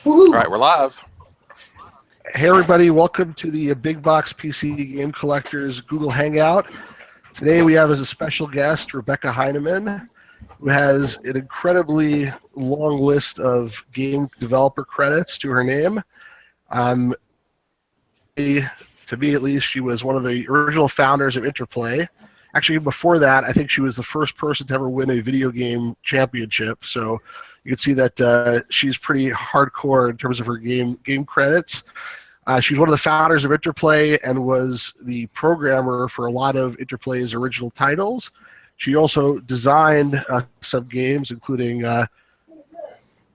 Woo-hoo. All right, we're live. Hey everybody, welcome to the Big Box PC Game Collectors Google Hangout. Today we have as a special guest Rebecca Heineman, who has an incredibly long list of game developer credits to her name. To me at least, she was one of the original founders of Interplay. Actually, before that, I think she was the first person to ever win a video game championship. So you can see that she's pretty hardcore in terms of her game credits. She's one of the founders of Interplay and was the programmer for a lot of Interplay's original titles. She also designed some games, including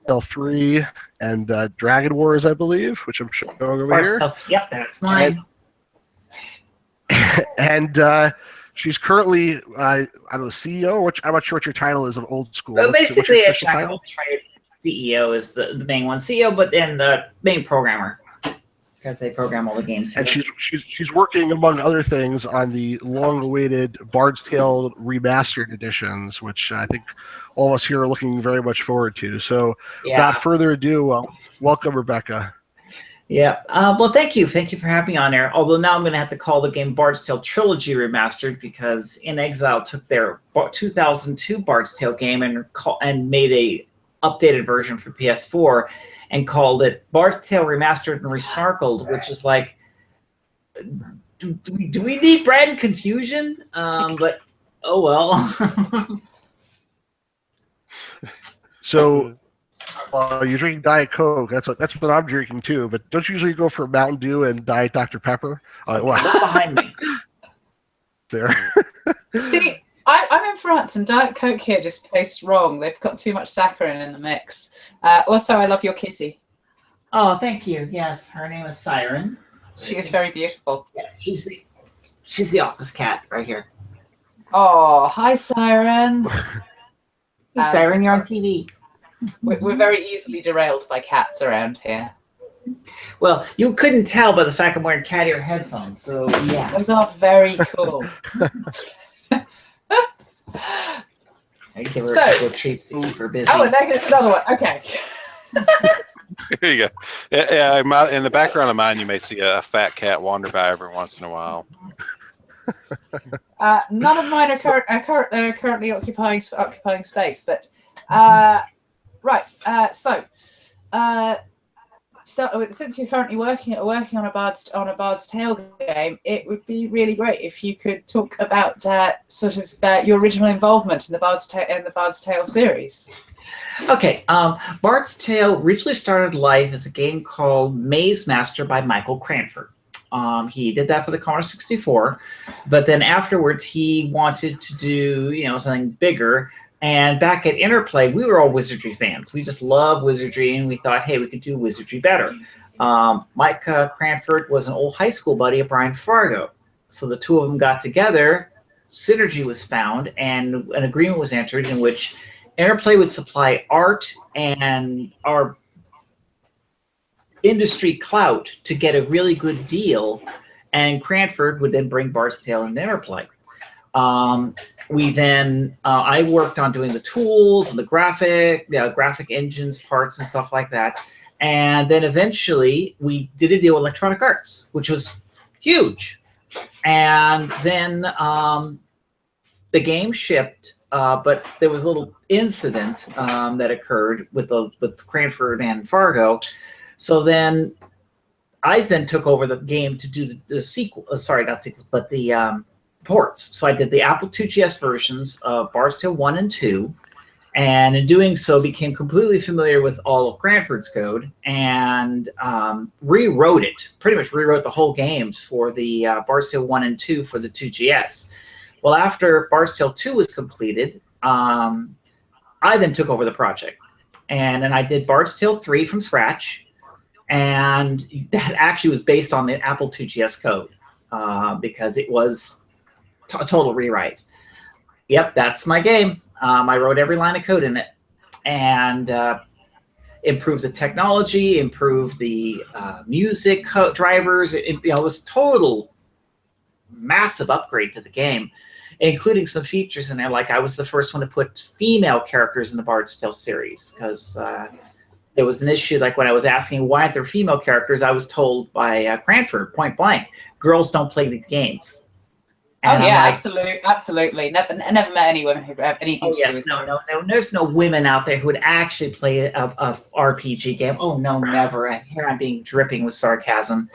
L3 and Dragon Wars, I believe, which I'm showing over here. Yep, that's mine. And she's currently, I don't know, CEO, which I'm not sure what your title is of Olde Skuul. Well, basically, a CEO is the main one. CEO, but then the main programmer, because they program all the games. And she's working, among other things, on the long-awaited Barts Tale Remastered editions, which I think all of us here are looking very much forward to. So, without further ado, welcome, Rebecca. Yeah. Well, thank you. Thank you for having me on there. Although now I'm going to have to call the game Barts Tale Trilogy Remastered because In Exile took their 2002 Barts Tale game and made a updated version for PS4 and called it Barts Tale Remastered and Resnarkled, which is like, do we need brand confusion? But oh well. So. You're drinking Diet Coke. That's what I'm drinking too. But don't you usually go for Mountain Dew and Diet Dr. Pepper? Look behind me. There. See, I'm in France, and Diet Coke here just tastes wrong. They've got too much saccharin in the mix. Also, I love your kitty. Oh, thank you. Yes, her name is Siren. She is very beautiful. Yeah, she's the office cat right here. Oh, hi, Siren. Hey, Siren, you're on TV. We're very easily derailed by cats around here. Well, you couldn't tell by the fact I'm wearing cat ear headphones, so yeah. Those are very cool. I give her a little treat to keep her busy. Oh, and there goes another one. Okay. Here you go. Yeah, in the background of mine, you may see a fat cat wander by every once in a while. None of mine are currently occupying space, but right. So since you're currently working on a Barts Tale game, it would be really great if you could talk about your original involvement in the Barts Tale series. Okay, Barts Tale originally started life as a game called Maze Master by Michael Cranford. He did that for the Commodore 64, but then afterwards he wanted to do something bigger. And back at Interplay, we were all Wizardry fans. We just love Wizardry, and we thought, hey, we could do Wizardry better. Mike Cranford was an old high school buddy of Brian Fargo. So the two of them got together, synergy was found, and an agreement was entered in which Interplay would supply art and our industry clout to get a really good deal, and Cranford would then bring Barts Tale into Interplay. I worked on doing the tools and the graphic engines, parts, and stuff like that. And then eventually we did a deal with Electronic Arts, which was huge. And then the game shipped, but there was a little incident that occurred with Cranford and Fargo. So then I took over the game to do the sequel. Sorry, not sequels, but the ports. So I did the Apple IIgs versions of Barts Tale 1 and 2, and in doing so became completely familiar with all of Cranford's code and rewrote it, pretty much rewrote the whole games for the Barts Tale 1 and 2 for the 2GS. Well, after Barts Tale 2 was completed, I then took over the project. And then I did Barts Tale 3 from scratch, and that actually was based on the Apple IIgs code because it was a total rewrite. Yep, that's my game. I wrote every line of code in it and improved the technology, improved the music drivers. It was total massive upgrade to the game, including some features in there. Like I was the first one to put female characters in the Barts Tale series because there was an issue, like when I was asking why aren't there female characters, I was told by Cranford point blank, girls don't play these games. And yeah, like, absolutely. Never met any women who have anything to do with no. There's no women out there who would actually play a RPG game. Oh no, never. Here I'm being dripping with sarcasm.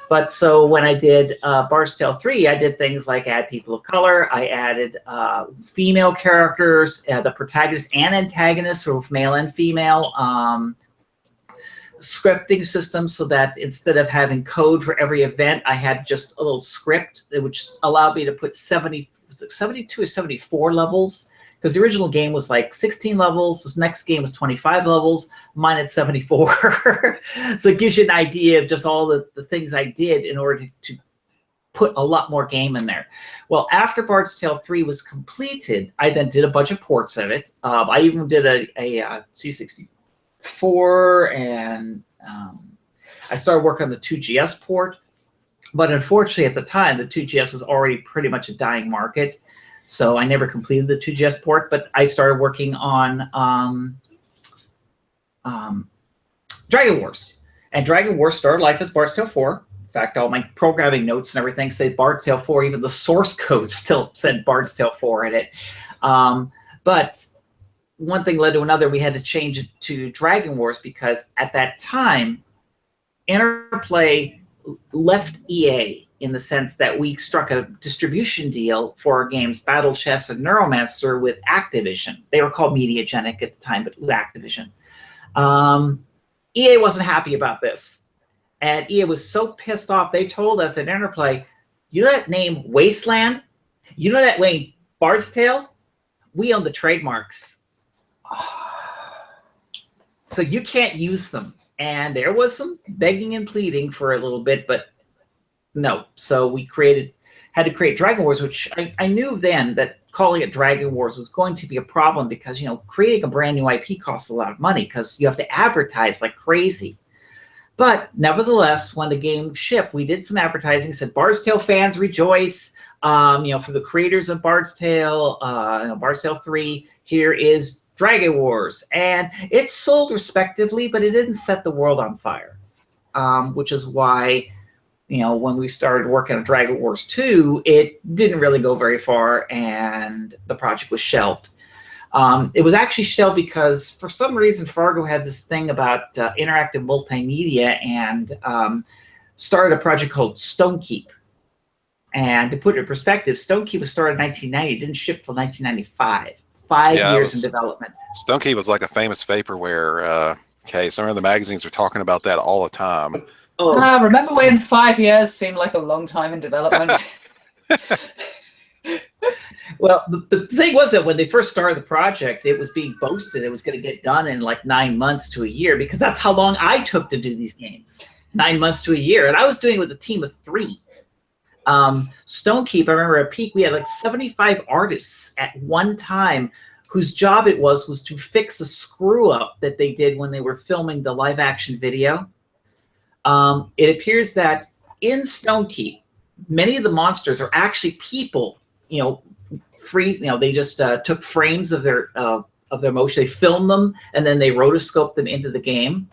But so when I did Barts Tale 3, I did things like add people of color. I added female characters, the protagonist and antagonist, were male and female. Scripting system, so that instead of having code for every event, I had just a little script which allowed me to put 72 or 74 levels, because the original game was like 16 levels. This next game was 25 levels. Mine had 74. So it gives you an idea of just all the things I did in order to put a lot more game in there. Well, after Barts Tale 3 was completed, I then did a bunch of ports of it. I even did a C64, and I started working on the 2GS port. But unfortunately, at the time, the 2GS was already pretty much a dying market. So I never completed the 2GS port, but I started working on Dragon Wars. And Dragon Wars started life as Barts Tale 4. In fact, all my programming notes and everything say Barts Tale 4. Even the source code still said Barts Tale 4 in it. But one thing led to another. We had to change it to Dragon Wars because at that time, Interplay left EA in the sense that we struck a distribution deal for our games Battle Chess and Neuromancer with Activision. They were called Mediagenic at the time, but it was Activision. EA wasn't happy about this. And EA was so pissed off, they told us at Interplay, you know that name Wasteland? You know that name Barts Tale? We own the trademarks. So you can't use them. And there was some begging and pleading for a little bit, but no. So we had to create Dragon Wars, which I knew then that calling it Dragon Wars was going to be a problem because, creating a brand new IP costs a lot of money because you have to advertise like crazy. But nevertheless, when the game shipped, we did some advertising, said Barts Tale fans rejoice. For the creators of Barts Tale, Barts Tale 3, here is Dragon Wars. And it sold respectively, but it didn't set the world on fire, which is why, when we started working on Dragon Wars 2, it didn't really go very far and the project was shelved. It was actually shelved because for some reason Fargo had this thing about interactive multimedia and started a project called Stonekeep. And to put it in perspective, Stonekeep was started in 1990, it didn't ship till 1995. 5 years in development. Stonekeep was like a famous vaporware case. Some of the magazines are talking about that all the time. Oh. Remember when 5 years seemed like a long time in development? Well, the thing was that when they first started the project, it was being boasted it was going to get done in like 9 months to a year, because that's how long I took to do these games. 9 months to a year. And I was doing it with a team of 3. Stonekeep, I remember at peak, we had like 75 artists at one time whose job it was to fix a screw up that they did when they were filming the live action video. It appears that in Stonekeep, many of the monsters are actually people, they just took frames of their motion, they filmed them, and then they rotoscoped them into the game.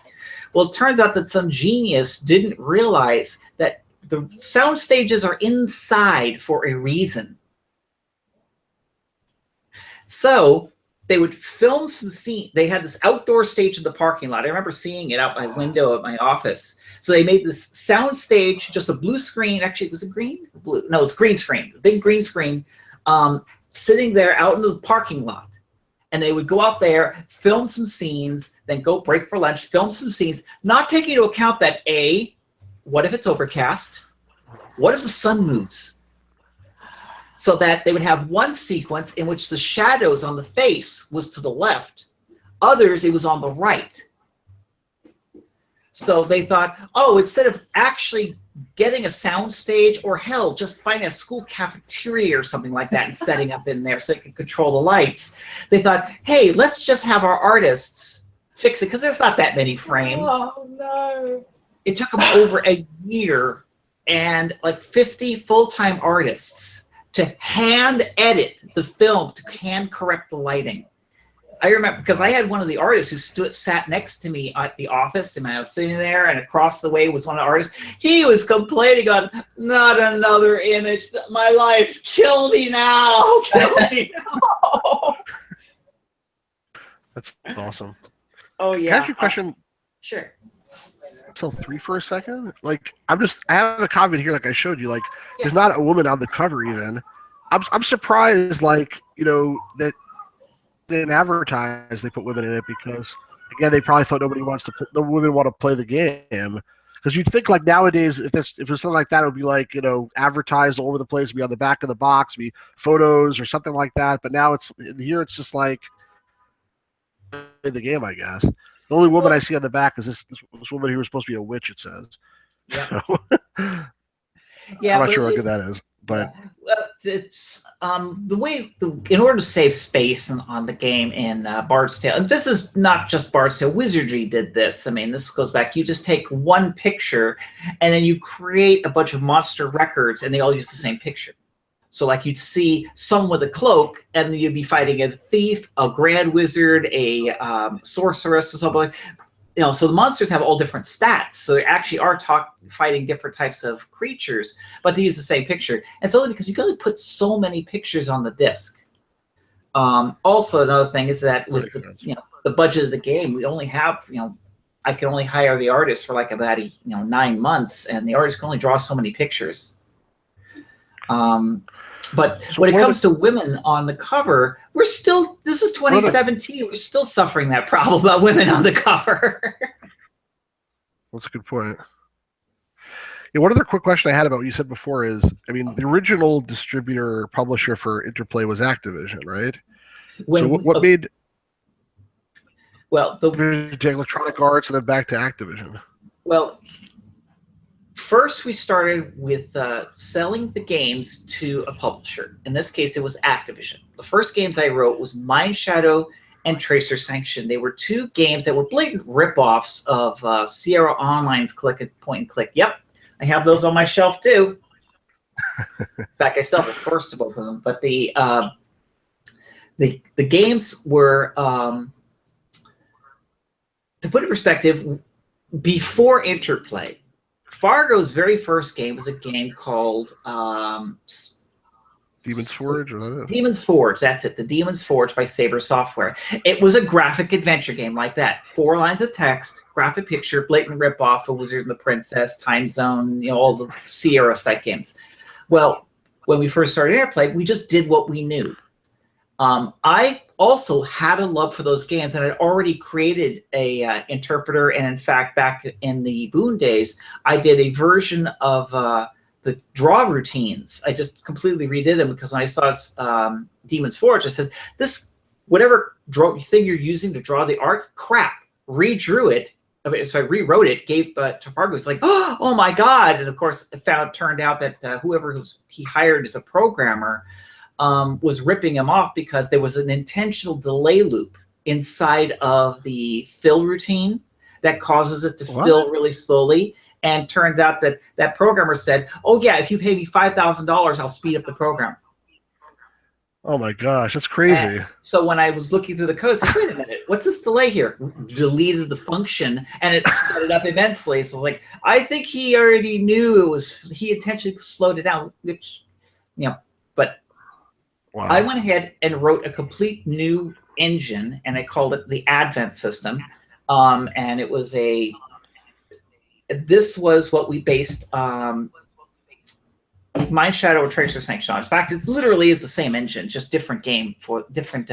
Well, it turns out that some genius didn't realize that the sound stages are inside for a reason. So they would film some scene. They had this outdoor stage in the parking lot. I remember seeing it out my window of my office. So they made this sound stage, just a blue screen. Actually, it was a green? Blue. No, it's green screen. A big green screen sitting there out in the parking lot. And they would go out there, film some scenes, then go break for lunch, film some scenes, not taking into account that what if it's overcast? What if the sun moves? So that they would have one sequence in which the shadows on the face was to the left. Others, it was on the right. So they thought, instead of actually getting a sound stage, or hell, just finding a school cafeteria or something like that and setting up in there so they could control the lights, they thought, hey, let's just have our artists fix it, because there's not that many frames. Oh, no. It took them over a year and like 50 full-time artists to hand edit the film, to hand correct the lighting. I remember because I had one of the artists who sat next to me at the office, and I was sitting there, and across the way was one of the artists. He was complaining on, not another image. My life, kill me now. Kill me now. That's awesome. Oh, yeah. Can I ask you a question? Sure. Till 3 for a second? Like, I have a comment here, like I showed you. Like, Yeah. there's not a woman on the cover even. I'm surprised, like, that they didn't advertise they put women in it because, again, they probably thought no women want to play the game. Because you'd think, like, nowadays, if there's something like that, it would be like, advertised all over the place, be on the back of the box, be photos or something like that. But now it's just like play the game, I guess. The only woman I see on the back is this woman who was supposed to be a witch, it says. Yeah. So, Yeah, I'm not sure how good that is. But it's in order to save space on the game in Barts Tale, and this is not just Barts Tale, Wizardry did this. I mean, this goes back. You just take one picture, and then you create a bunch of monster records, and they all use the same picture. So, like, you'd see someone with a cloak, and you'd be fighting a thief, a grand wizard, a sorceress, or something like. So the monsters have all different stats. So they actually are fighting different types of creatures, but they use the same picture. And it's only because you can only put so many pictures on the disc. Also, another thing is that with the budget of the game, we only have, I can only hire the artist for like about 9 months, and the artist can only draw so many pictures. But so when it comes to women on the cover, this is 2017, we're still suffering that problem about women on the cover. That's a good point. Yeah, one other quick question I had about what you said before is, I mean, the original distributor or publisher for Interplay was Activision, right? So what made to Electronic Arts and then back to Activision? Well, first, we started with selling the games to a publisher. In this case, it was Activision. The first games I wrote was Mind Shadow and Tracer Sanction. They were two games that were blatant rip-offs of Sierra Online's point and click. Yep, I have those on my shelf too. In fact, I still have a source to both of them. But the games were, to put it in perspective, before Interplay. Fargo's very first game was a game called Demon's Forge? Or Demon's Forge, that's it. The Demon's Forge by Saber Software. It was a graphic adventure game like that. 4 lines of text, graphic picture, blatant ripoff of Wizard and the Princess, Time Zone, all the Sierra-type games. Well, when we first started Interplay, we just did what we knew. I also had a love for those games, and I'd already created a interpreter. And in fact, back in the Boon days, I did a version of the draw routines. I just completely redid them because when I saw Demon's Forge, I said, whatever thing you're using to draw the art, crap, redrew it. So I rewrote it, gave to Fargo. It's like, oh my God. And of course, it turned out that whoever he hired as a programmer was ripping him off because there was an intentional delay loop inside of the fill routine that causes it to fill really slowly. And turns out that programmer said, oh yeah, if you pay me $5,000, I'll speed up the program. Oh my gosh, that's crazy. And so when I was looking through the code, I said, wait a minute, what's this delay here? Deleted the function, and it sped it up immensely. So like, I think he already knew he intentionally slowed it down, which, but wow. I went ahead and wrote a complete new engine, and I called it the Advent system. And it was this was what we based Mind Shadow or Tracer Sanction on. In fact, it literally is the same engine, just different game for different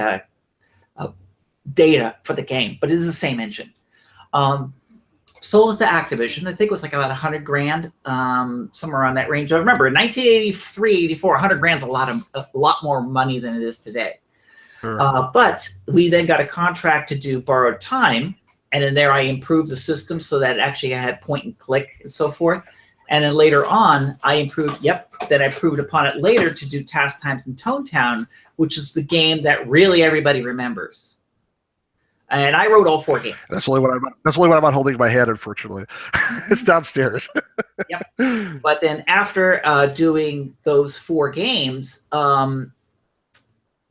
data for the game, but it is the same engine. Sold it to Activision. I think it was like about $100,000, somewhere around that range. I remember in 1983, 84, $100,000 is a lot more money than it is today. Sure. But we then got a contract to do Borrowed Time, and in there I improved the system so that actually I had point and click and so forth. And then later on, I improved upon it later to do Task Times in Tone Town, which is the game that really everybody remembers. And I wrote all 4 games. That's only what I'm holding in my hand, unfortunately. It's downstairs. Yep. But then after doing those 4 games,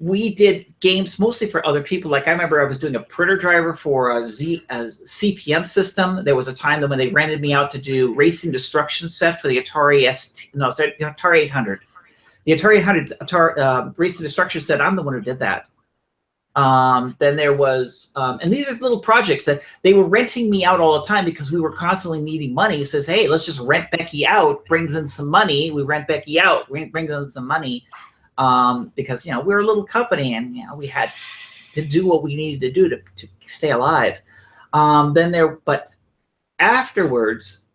we did games mostly for other people. Like I remember I was doing a printer driver for a CPM system. There was a time that when they rented me out to do Racing Destruction set for the Atari Atari 800. The Atari 800 Racing Destruction set, I'm the one who did that. Then there was, and these are little projects that they were renting me out all the time because we were constantly needing money. It says, hey, let's just rent Becky out, brings in some money. We rent Becky out, brings in some money. Because, you know, we were a little company and, you know, we had to do what we needed to do to stay alive. But afterwards,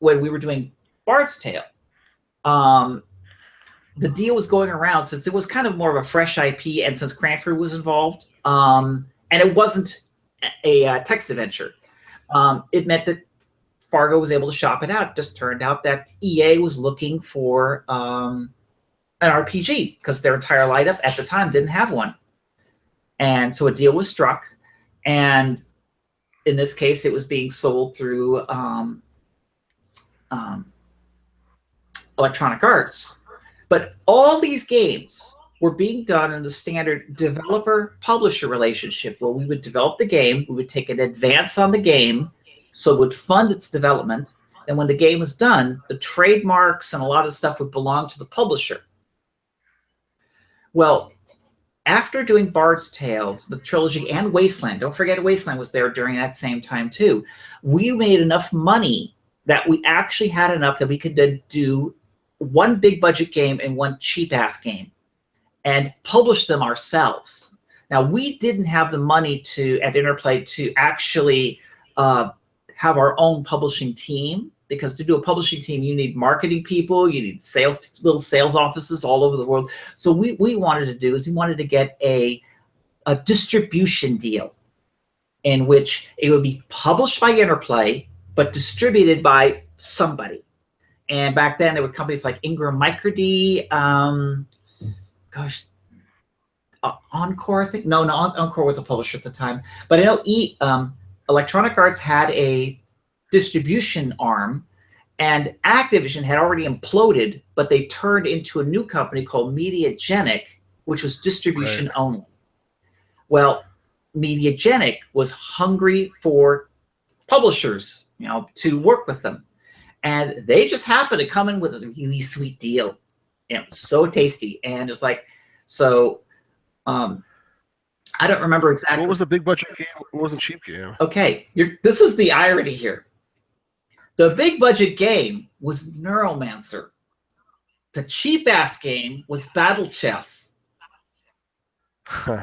when we were doing Barts Tale, the deal was going around since it was kind of more of a fresh IP and since Cranford was involved, and it wasn't a text adventure, it meant that Fargo was able to shop it out. It just turned out that EA was looking for an RPG because their entire lineup at the time didn't have one. And so a deal was struck. And in this case, it was being sold through Electronic Arts. But all these games were being done in the standard developer-publisher relationship where we would develop the game, we would take an advance on the game, so it would fund its development. And when the game was done, the trademarks and a lot of stuff would belong to the publisher. Well, after doing Barts Tales, the Trilogy, and Wasteland, don't forget Wasteland was there during that same time too, we made enough money that we actually had enough that we could then do one big budget game and one cheap ass game and publish them ourselves. Now, we didn't have the money at Interplay to actually have our own publishing team, because to do a publishing team, you need marketing people, you need little sales offices all over the world. So we wanted to get a distribution deal in which it would be published by Interplay, but distributed by somebody. And back then, there were companies like Ingram Micro-D, Encore, I think. No, Encore was a publisher at the time. But I know Electronic Arts had a distribution arm, and Activision had already imploded, but they turned into a new company called Mediagenic, which was distribution only. Well, Mediagenic was hungry for publishers, you know, to work with them. And they just happened to come in with a really sweet deal. It was so tasty. And it's like, so I don't remember exactly. What was the big budget game? What was the cheap game? Okay, this is the irony here. The big budget game was Neuromancer. The cheap ass game was Battle Chess.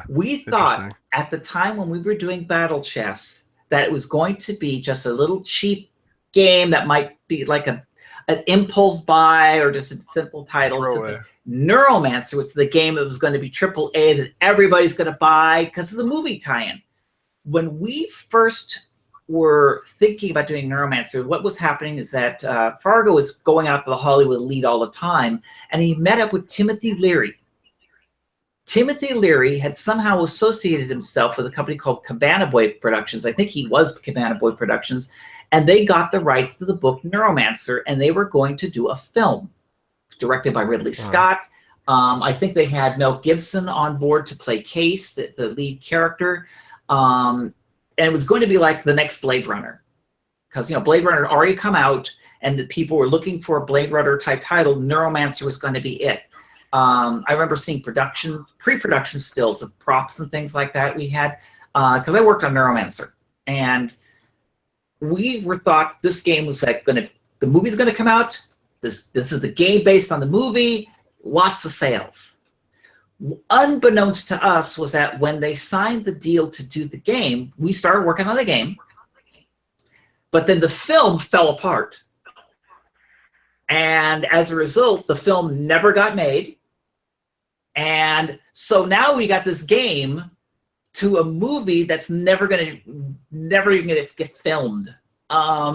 We thought at the time when we were doing Battle Chess that it was going to be just a little cheap game that might be like an impulse buy or just a simple title. Neuromancer was the game that was going to be AAA that everybody's going to buy because it's a movie tie-in. When we first were thinking about doing Neuromancer, what was happening is that Fargo was going out to the Hollywood Elite all the time, and he met up with Timothy Leary. Timothy Leary had somehow associated himself with a company called Cabana Boy Productions. I think he was Cabana Boy Productions. And they got the rights to the book Neuromancer, and they were going to do a film directed by Ridley Scott. I think they had Mel Gibson on board to play Case, the lead character. And it was going to be like the next Blade Runner. Because, you know, Blade Runner had already come out, and the people were looking for a Blade Runner type title. Neuromancer was going to be it. I remember seeing pre-production stills of props and things like that we had, because I worked on Neuromancer. And we thought this game was like the movie's gonna come out. This is the game based on the movie. Lots of sales. Unbeknownst to us was that when they signed the deal to do the game, we started working on the game. But then the film fell apart, and as a result, the film never got made. And so now we got this game to a movie that's never even gonna get filmed.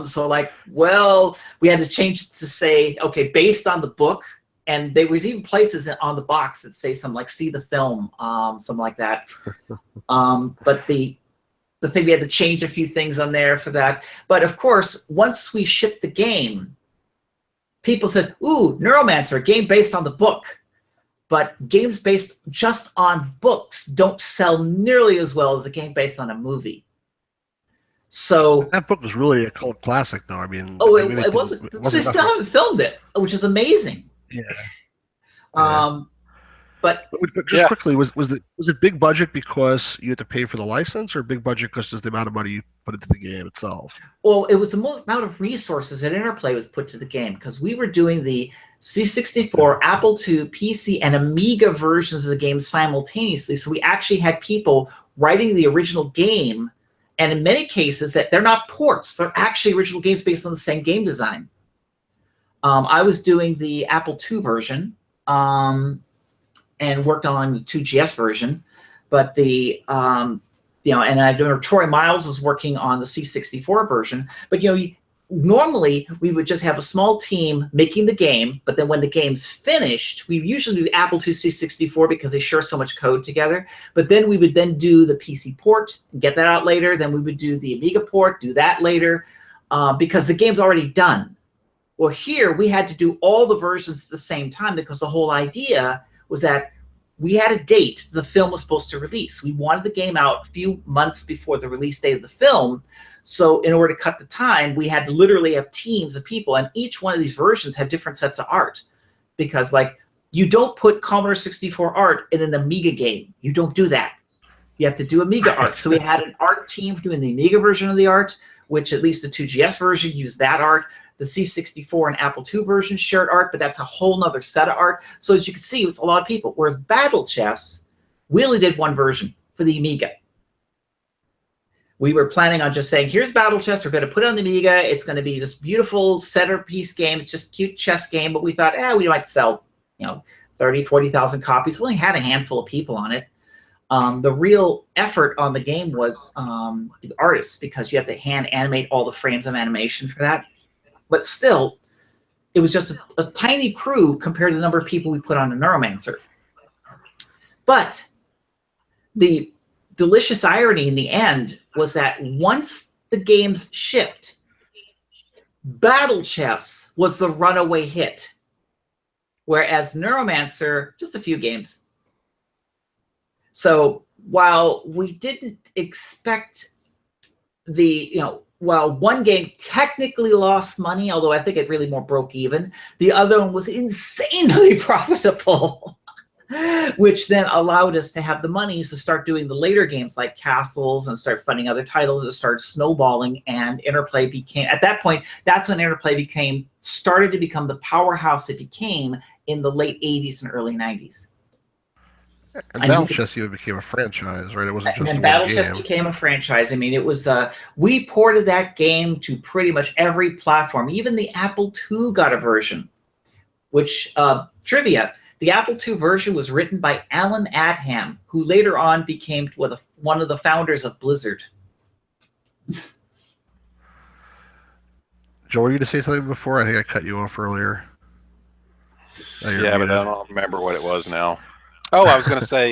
So like, well, we had to change it to say, okay, based on the book, and there was even places on the box that say something like "see the film," something like that. But the thing, we had to change a few things on there for that. But of course, once we shipped the game, people said, "Ooh, Neuromancer, a game based on the book." But games based just on books don't sell nearly as well as a game based on a movie. So that book was really a cult classic, though. I mean, it wasn't. They still haven't filmed it, which is amazing. Yeah. But just quickly, was it big budget because you had to pay for the license, or big budget because just the amount of money you put into the game itself? Well, it was the amount of resources that Interplay was put to the game, because we were doing the C64, Apple II, PC, and Amiga versions of the game simultaneously. So we actually had people writing the original game, and in many cases that they're not ports; they're actually original games based on the same game design. I was doing the Apple II version. And worked on the 2GS version, but the and I know Troy Miles was working on the C64 version. But normally we would just have a small team making the game, but then when the game's finished, we usually do Apple II C64 because they share so much code together. But then we would then do the PC port, get that out later. Then we would do the Amiga port, do that later, because the game's already done. Well, here we had to do all the versions at the same time, because the whole idea was that we had a date the film was supposed to release. We wanted the game out a few months before the release date of the film. So in order to cut the time, we had to literally have teams of people, and each one of these versions had different sets of art. Because you don't put Commodore 64 art in an Amiga game. You don't do that. You have to do Amiga art. So we had an art team doing the Amiga version of the art, which at least the 2GS version used that art. The C64 and Apple II version shared art, but that's a whole nother set of art. So as you can see, it was a lot of people. Whereas Battle Chess, we only did one version for the Amiga. We were planning on just saying, here's Battle Chess. We're going to put it on the Amiga. It's going to be this beautiful centerpiece game. It's just cute chess game. But we thought, we might sell, 30, 40,000 copies. We only had a handful of people on it. The real effort on the game was the artists, because you have to hand animate all the frames of animation for that. But still, it was just a tiny crew compared to the number of people we put on a Neuromancer. But the delicious irony in the end was that once the games shipped, Battle Chess was the runaway hit, whereas Neuromancer, just a few games. So while we didn't expect while one game technically lost money, although I think it really more broke even, the other one was insanely profitable, which then allowed us to have the monies to start doing the later games like Castles and start funding other titles. It started snowballing, and Interplay became, at that point, that's when Interplay started to become the powerhouse it became in the late 80s and early 90s. And Battle Chess even became a franchise, right? It wasn't just and Battle Chess became a franchise. I mean, it was we ported that game to pretty much every platform. Even the Apple II got a version. Which trivia: the Apple II version was written by Alan Adham, who later on became one of the founders of Blizzard. Joe, were you going to say something before? I think I cut you off earlier. Yeah, but I don't remember what it was now. Oh, I was going to say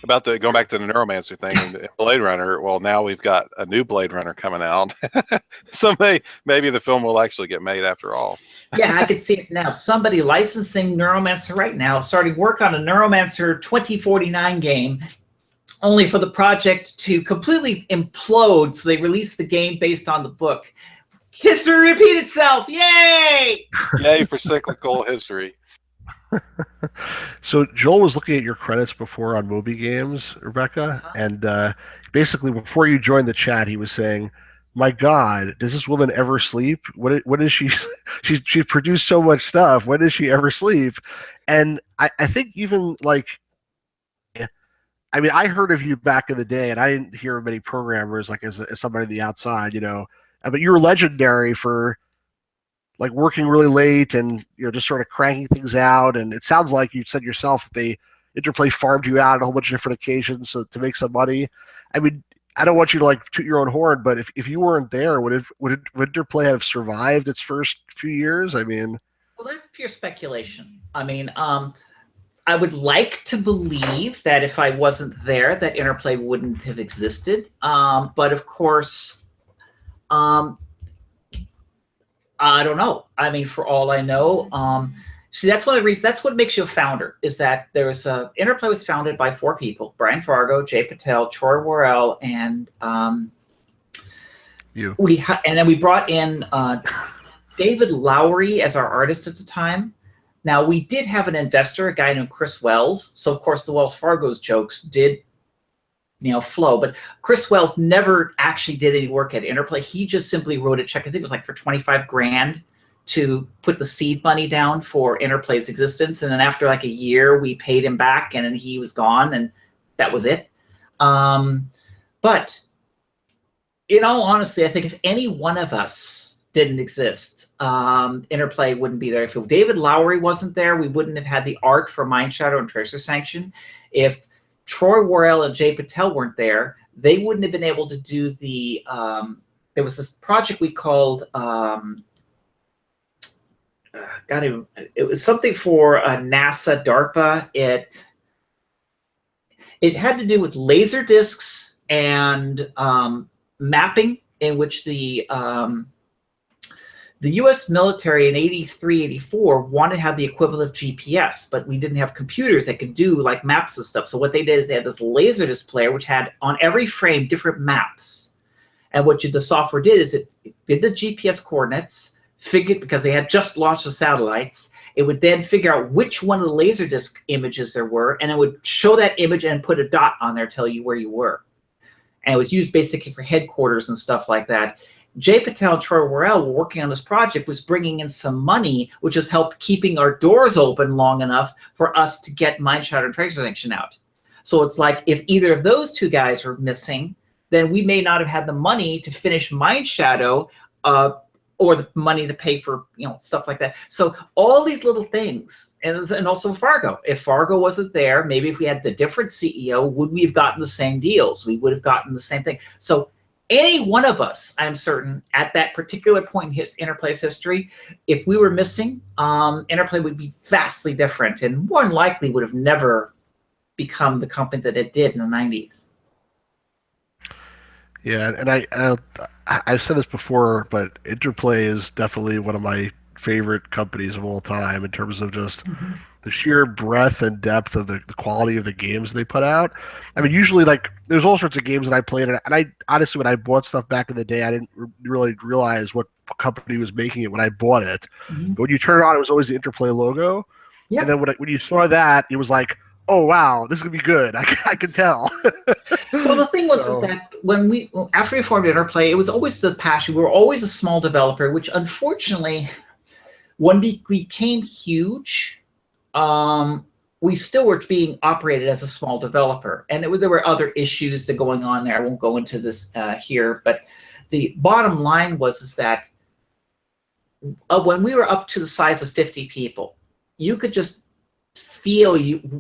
about going back to the Neuromancer thing and Blade Runner. Well, now we've got a new Blade Runner coming out, so maybe the film will actually get made after all. Yeah, I can see it now. Somebody licensing Neuromancer right now, starting work on a Neuromancer 2049 game, only for the project to completely implode. So they released the game based on the book. History repeat itself! Yay! Yay for cyclical history. So Joel was looking at your credits before on Moby Games, Rebecca, and basically before you joined the chat, he was saying, "My God, does this woman ever sleep? What is she? She's produced so much stuff. When does she ever sleep?" And I think even I heard of you back in the day, and I didn't hear of many programmers as somebody on the outside, but you were legendary for working really late and just sort of cranking things out. And it sounds like you said yourself Interplay farmed you out on a whole bunch of different occasions to make some money. I mean, I don't want you to toot your own horn, but if you weren't there, would Interplay have survived its first few years? I mean, well, that's pure speculation. I mean, I would like to believe that if I wasn't there, that Interplay wouldn't have existed. But of course, I don't know. I mean, for all I know, See, that's one of the reasons. That's what makes you a founder. Is that there's Interplay was founded by 4 people: Brian Fargo, Jay Patel, Troy Worrell, and you. And then we brought in David Lowery as our artist at the time. Now, we did have an investor, a guy named Chris Wells. So, of course, the Wells Fargo's jokes did, flow. But Chris Wells never actually did any work at Interplay. He just simply wrote a check. I think it was like for $25,000 to put the seed money down for Interplay's existence. And then after like a year, we paid him back, and then he was gone, and that was it. But in all honesty, I think if any one of us didn't exist, Interplay wouldn't be there. If David Lowery wasn't there, we wouldn't have had the art for Mind Shadow and Tracer Sanction. If Troy Worrell and Jay Patel weren't there, they wouldn't have been able to do the there was this project we called it was something for NASA, DARPA. It had to do with laser discs and mapping, in which the U.S. military in 83, 84 wanted to have the equivalent of GPS, but we didn't have computers that could do like maps and stuff. So what they did is they had this laser disc player, which had on every frame different maps. And what the software did is it did the GPS coordinates, figured, because they had just launched the satellites, it would then figure out which one of the laser disc images there were, and it would show that image and put a dot on there, tell you where you were. And it was used basically for headquarters and stuff like that. Jay Patel and Troy Worrell were working on this project, was bringing in some money, which has helped keeping our doors open long enough for us to get Mind Shadow and Tracer Sanction out. So it's like if either of those 2 guys were missing, then we may not have had the money to finish Mind Shadow, or the money to pay for stuff like that. So all these little things, and also Fargo. If Fargo wasn't there, maybe if we had the different CEO, would we have gotten the same deals? We would have gotten the same thing. So any one of us, I'm certain, at that particular point in Interplay's history, if we were missing, Interplay would be vastly different, and more than likely would have never become the company that it did in the 90s. Yeah, and I've said this before, but Interplay is definitely one of my favorite companies of all time in terms of just the sheer breadth and depth of the quality of the games they put out. I mean, usually, like, there's all sorts of games that I played, and I honestly, when I bought stuff back in the day, I didn't really realize what company was making it when I bought it. But when you turn it on, it was always the Interplay logo. Yeah. And then when you saw that, it was like, oh wow, this is gonna be good. I can tell. Well, the thing was is that after we formed Interplay, it was always the passion. We were always a small developer, which unfortunately, when we became huge, we still were being operated as a small developer, and there were other issues that going on there. I won't go into this here, but the bottom line is that when we were up to the size of 50 people, you could just feel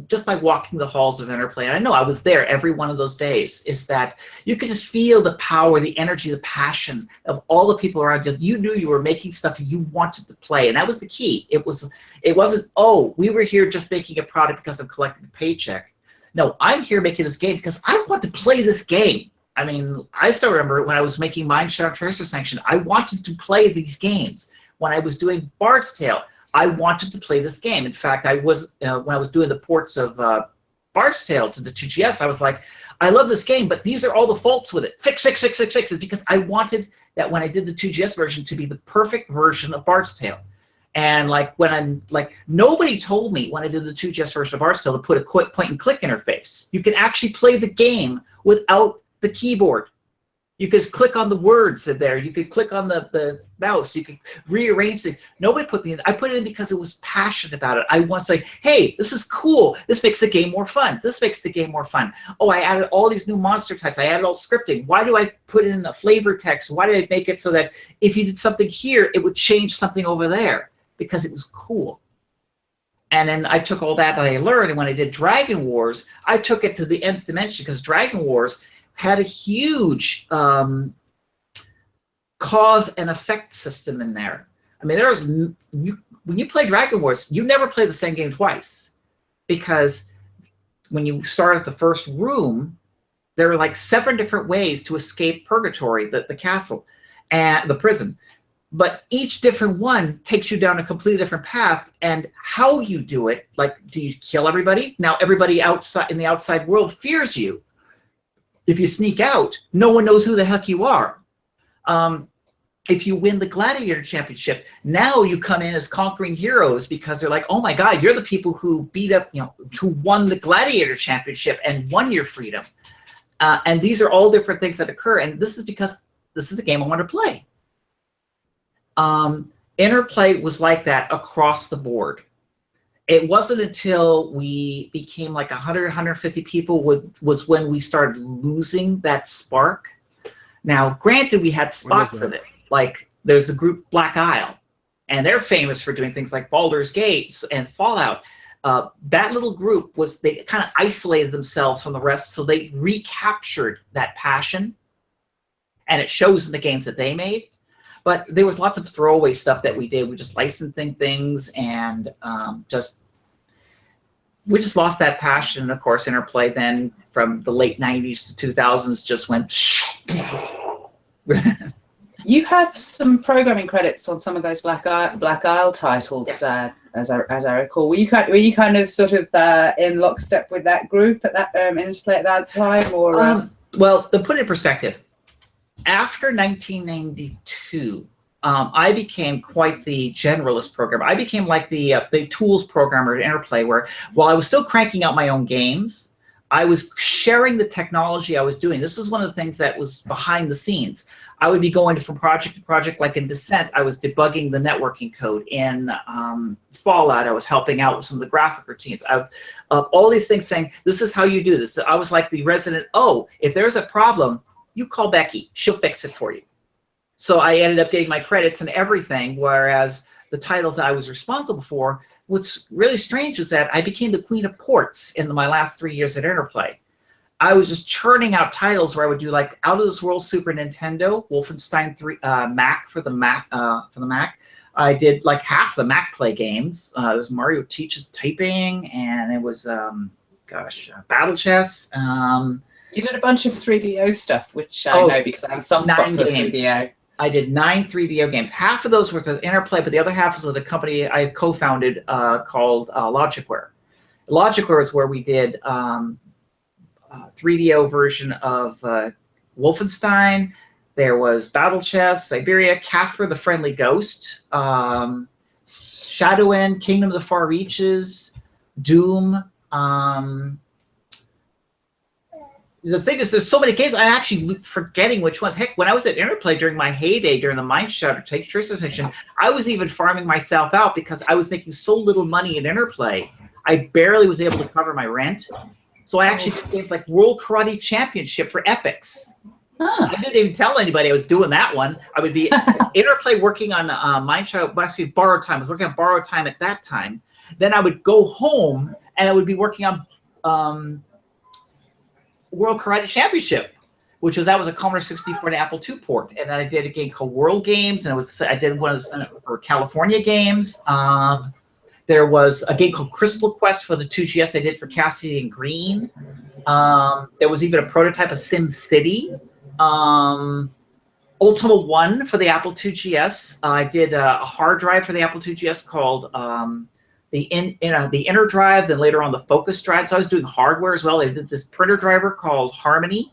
just by walking the halls of Interplay, and I know I was there every one of those days, is that you could just feel the power, the energy, the passion of all the people around you. You knew you were making stuff you wanted to play, and that was the key. It wasn't, oh, we were here just making a product because I'm collecting a paycheck. No, I'm here making this game because I want to play this game. I mean, I still remember when I was making Mind Shadow Tracer Sanction, I wanted to play these games. When I was doing Barts Tale, I wanted to play this game. In fact, I was when I was doing the ports of Barts Tale to the 2GS, I was like, I love this game, but these are all the faults with it. Fix it, because I wanted that when I did the 2GS version to be the perfect version of Barts Tale. And nobody told me when I did the 2GS version of Barts Tale to put a quick point-and-click interface. You can actually play the game without the keyboard. You could click on the words in there. You could click on the mouse. You could rearrange things. Nobody put me in. I put it in because it was passionate about it. I want to say, hey, this is cool. This makes the game more fun. This makes the game more fun. Oh, I added all these new monster types. I added all scripting. Why do I put in a flavor text? Why did I make it so that if you did something here, it would change something over there? Because it was cool. And then I took all that I learned, and when I did Dragon Wars, I took it to the nth dimension, because Dragon Wars had a huge cause and effect system in there. I mean, when you play Dragon Wars, you never play the same game twice, because when you start at the first room, there are like 7 different ways to escape purgatory, the castle, and the prison. but each different one takes you down a completely different path. And how you do it, like, do you kill everybody? Now everybody outside in the outside world fears you. If you sneak out, no one knows who the heck you are. If you win the Gladiator Championship, now you come in as conquering heroes because they're like, oh my God, you're the people who beat up, who won the Gladiator Championship and won your freedom. And these are all different things that occur. And this is because this is the game I want to play. Interplay was like that across the board. It wasn't until we became like 100, 150 people was when we started losing that spark. Now, granted, we had spots of it. Like, there's a group, Black Isle, and they're famous for doing things like Baldur's Gate and Fallout. That little group they kind of isolated themselves from the rest, so they recaptured that passion, and it shows in the games that they made. But there was lots of throwaway stuff that we did. We just licensing things, and we just lost that passion. And of course, Interplay then from the late 90s to 2000s just went. You have some programming credits on some of those Black Isle titles, yes. as I recall. Were you kind of sort of in lockstep with that group at that Interplay at that time, or? Well, to put it in perspective, after 1992, I became quite the generalist programmer. I became like the tools programmer at Interplay, where while I was still cranking out my own games, I was sharing the technology I was doing. This was one of the things that was behind the scenes. I would be going from project to project, like in Descent, I was debugging the networking code. In Fallout, I was helping out with some of the graphic routines. I was all these things saying, this is how you do this. I was like the resident, if there's a problem, you call Becky, she'll fix it for you. So I ended up getting my credits and everything, whereas the titles that I was responsible for, what's really strange was that I became the queen of ports in my last 3 years at Interplay. I was just churning out titles where I would do like Out of This World Super Nintendo, Wolfenstein 3 Mac for the Mac. I did like half the Mac Play games. It was Mario Teaches Typing, and it was Battle Chess. You did a bunch of 3DO stuff, which I know because I have a soft spot for 3DO. I did 9 3DO games. Half of those was at Interplay, but the other half was with a company I co-founded called Logicware. Logicware is where we did 3DO version of Wolfenstein. There was Battle Chess, Siberia, Casper the Friendly Ghost, Shadow End, Kingdom of the Far Reaches, Doom. The thing is, there's so many games, I'm actually forgetting which ones. Heck, when I was at Interplay during my heyday, during the Mind Shatter Tracer section, I was even farming myself out because I was making so little money in Interplay. I barely was able to cover my rent. So I actually did games like World Karate Championship for Epics. I didn't even tell anybody I was doing that one. I would be Interplay working on Mind Shatter, actually Borrowed Time. I was working on Borrowed Time at that time. Then I would go home and I would be working on World Karate Championship, that was a Commodore 64 and Apple II port. And I did a game called World Games, and I did one of those for California games. There was a game called Crystal Quest for the 2GS I did for Cassidy and Green. There was even a prototype of Sim City. Ultima 1 for the Apple IIgs. I did a hard drive for the Apple IIgs called the inner drive, then later on the focus drive. So I was doing hardware as well. I did this printer driver called Harmony.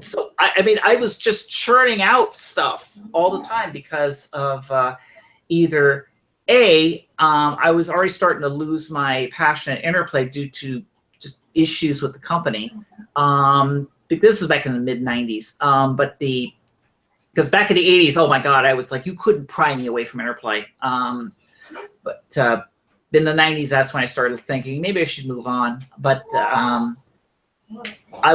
So I was just churning out stuff all the time because of either I was already starting to lose my passion at Interplay due to just issues with the company. This is back in the mid 90s, because back in the 80s, oh my God, I was like, you couldn't pry me away from Interplay. But in the 90s, that's when I started thinking maybe I should move on. But I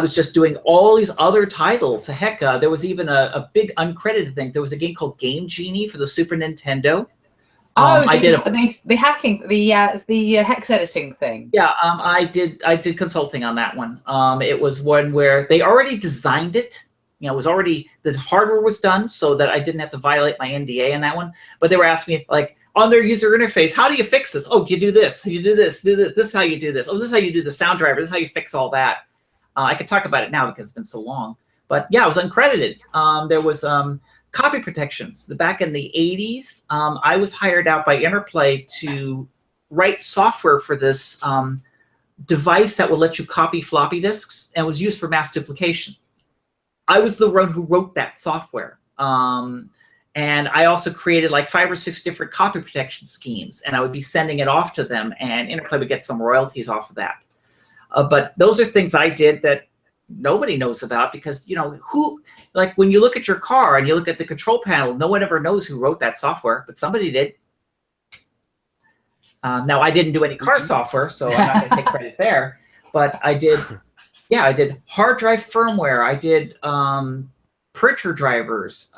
was just doing all these other titles. Heck, there was even a big uncredited thing. There was a game called Game Genie for the Super Nintendo. I did the hacking, the hex editing thing. Yeah, I did consulting on that one. It was one where they already designed it. It was already, the hardware was done so that I didn't have to violate my NDA in that one. But they were asking me, like, on their user interface, how do you fix this? Oh, you do this, you do this, this is how you do this. Oh, this is how you do the sound driver, this is how you fix all that. I could talk about it now because it's been so long. But yeah, it was uncredited. There was copy protections. Back in the 80s, I was hired out by Interplay to write software for this device that would let you copy floppy disks, and was used for mass duplication. I was the one who wrote that software. And I also created like 5 or 6 different copy protection schemes, and I would be sending it off to them, and Interplay would get some royalties off of that. But those are things I did that nobody knows about, because, you know, like when you look at your car and you look at the control panel, no one ever knows who wrote that software, but somebody did. Now, I didn't do any car software, so I'm not going to take credit there, but I did, yeah, I did hard drive firmware. I did printer drivers.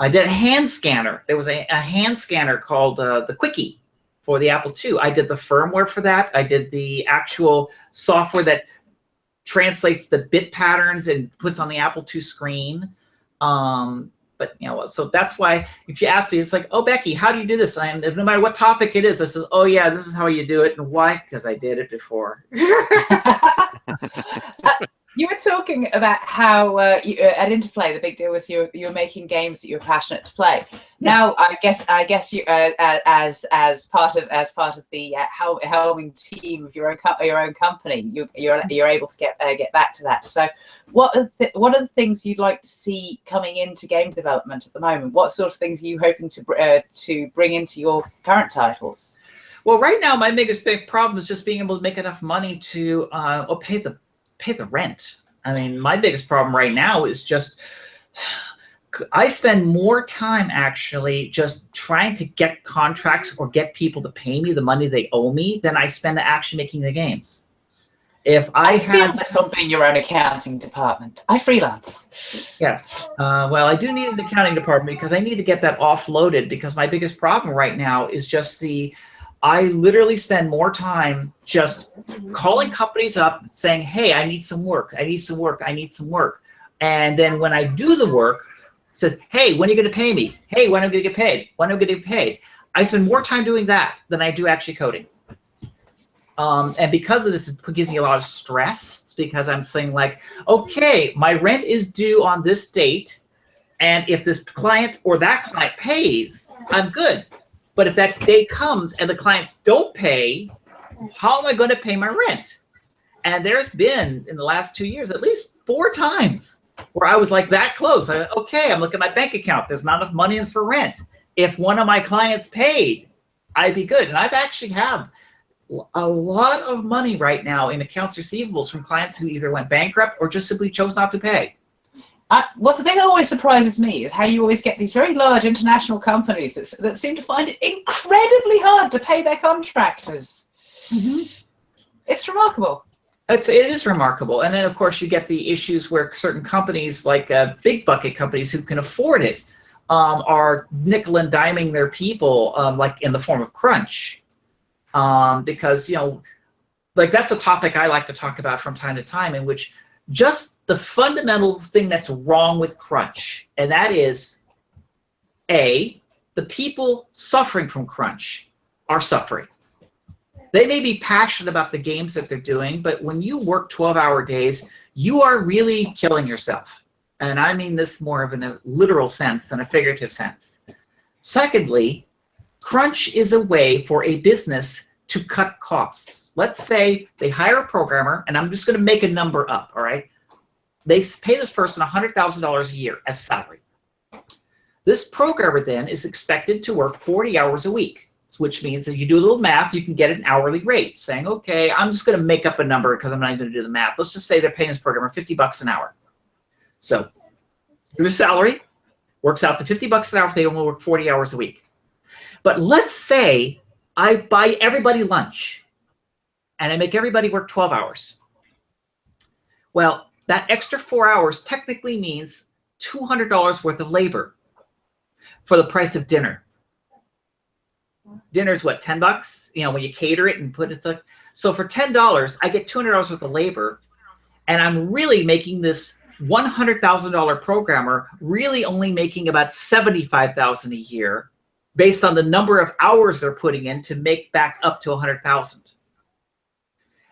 I did a hand scanner. There was a hand scanner called the Quickie for the Apple II. I did the firmware for that. I did the actual software that translates the bit patterns and puts on the Apple II screen. But, you know, so that's why if you ask me, it's like, oh, Becky, how do you do this? And no matter what topic it is, I says, oh, yeah, this is how you do it. And why? Because I did it before. You were talking about how at Interplay, the big deal was you were making games that you were passionate to play. Yes. Now, I guess you as part of the helming team of your own company, you're able to get back to that. So, what are the things you'd like to see coming into game development at the moment? What sort of things are you hoping to bring into your current titles? Well, right now, my biggest big problem is just being able to make enough money to pay the rent. I mean, my biggest problem right now is just I spend more time actually just trying to get contracts or get people to pay me the money they owe me than I spend actually making the games. If I had something your own accounting department, I freelance. Yes. Well, I do need an accounting department because I need to get that offloaded, because my biggest problem right now is just I literally spend more time just calling companies up saying, hey, I need some work. I need some work. I need some work. And then when I do the work, says, hey, when are you going to pay me? Hey, when am I going to get paid? When am I going to get paid? I spend more time doing that than I do actually coding. And because of this, it gives me a lot of stress. It's because I'm saying like, okay, my rent is due on this date. And if this client or that client pays, I'm good. But if that day comes and the clients don't pay, how am I going to pay my rent? And there's been, in the last 2 years, at least 4 times where I was like that close. Okay, I'm looking at my bank account. There's not enough money in for rent. If one of my clients paid, I'd be good. And I've actually have a lot of money right now in accounts receivables from clients who either went bankrupt or just simply chose not to pay. Well, the thing that always surprises me is how you always get these very large international companies that seem to find it incredibly hard to pay their contractors. Mm-hmm. It's remarkable. It is remarkable. And then, of course, you get the issues where certain companies, like big bucket companies who can afford it, are nickel and diming their people, like in the form of crunch. Because, you know, like that's a topic I like to talk about from time to time, in which just the fundamental thing that's wrong with crunch, and that is, A, the people suffering from crunch are suffering. They may be passionate about the games that they're doing, but when you work 12-hour days, you are really killing yourself. And I mean this more of in a literal sense than a figurative sense. Secondly, crunch is a way for a business to cut costs. Let's say they hire a programmer, and I'm just going to make a number up, all right? They pay this person $100,000 a year as salary. This programmer then is expected to work 40 hours a week, which means that you do a little math, you can get an hourly rate, saying, okay, I'm just going to make up a number because I'm not even going to do the math. Let's just say they're paying this programmer $50 an hour. So your salary works out to $50 an hour if they only work 40 hours a week. But let's say I buy everybody lunch and I make everybody work 12 hours. Well, that extra 4 hours technically means $200 worth of labor for the price of dinner. Dinner's what, $10? You know, when you cater it and put it to, so for $10, I get $200 worth of labor, and I'm really making this $100,000 programmer really only making about $75,000 a year based on the number of hours they're putting in to make back up to $100,000.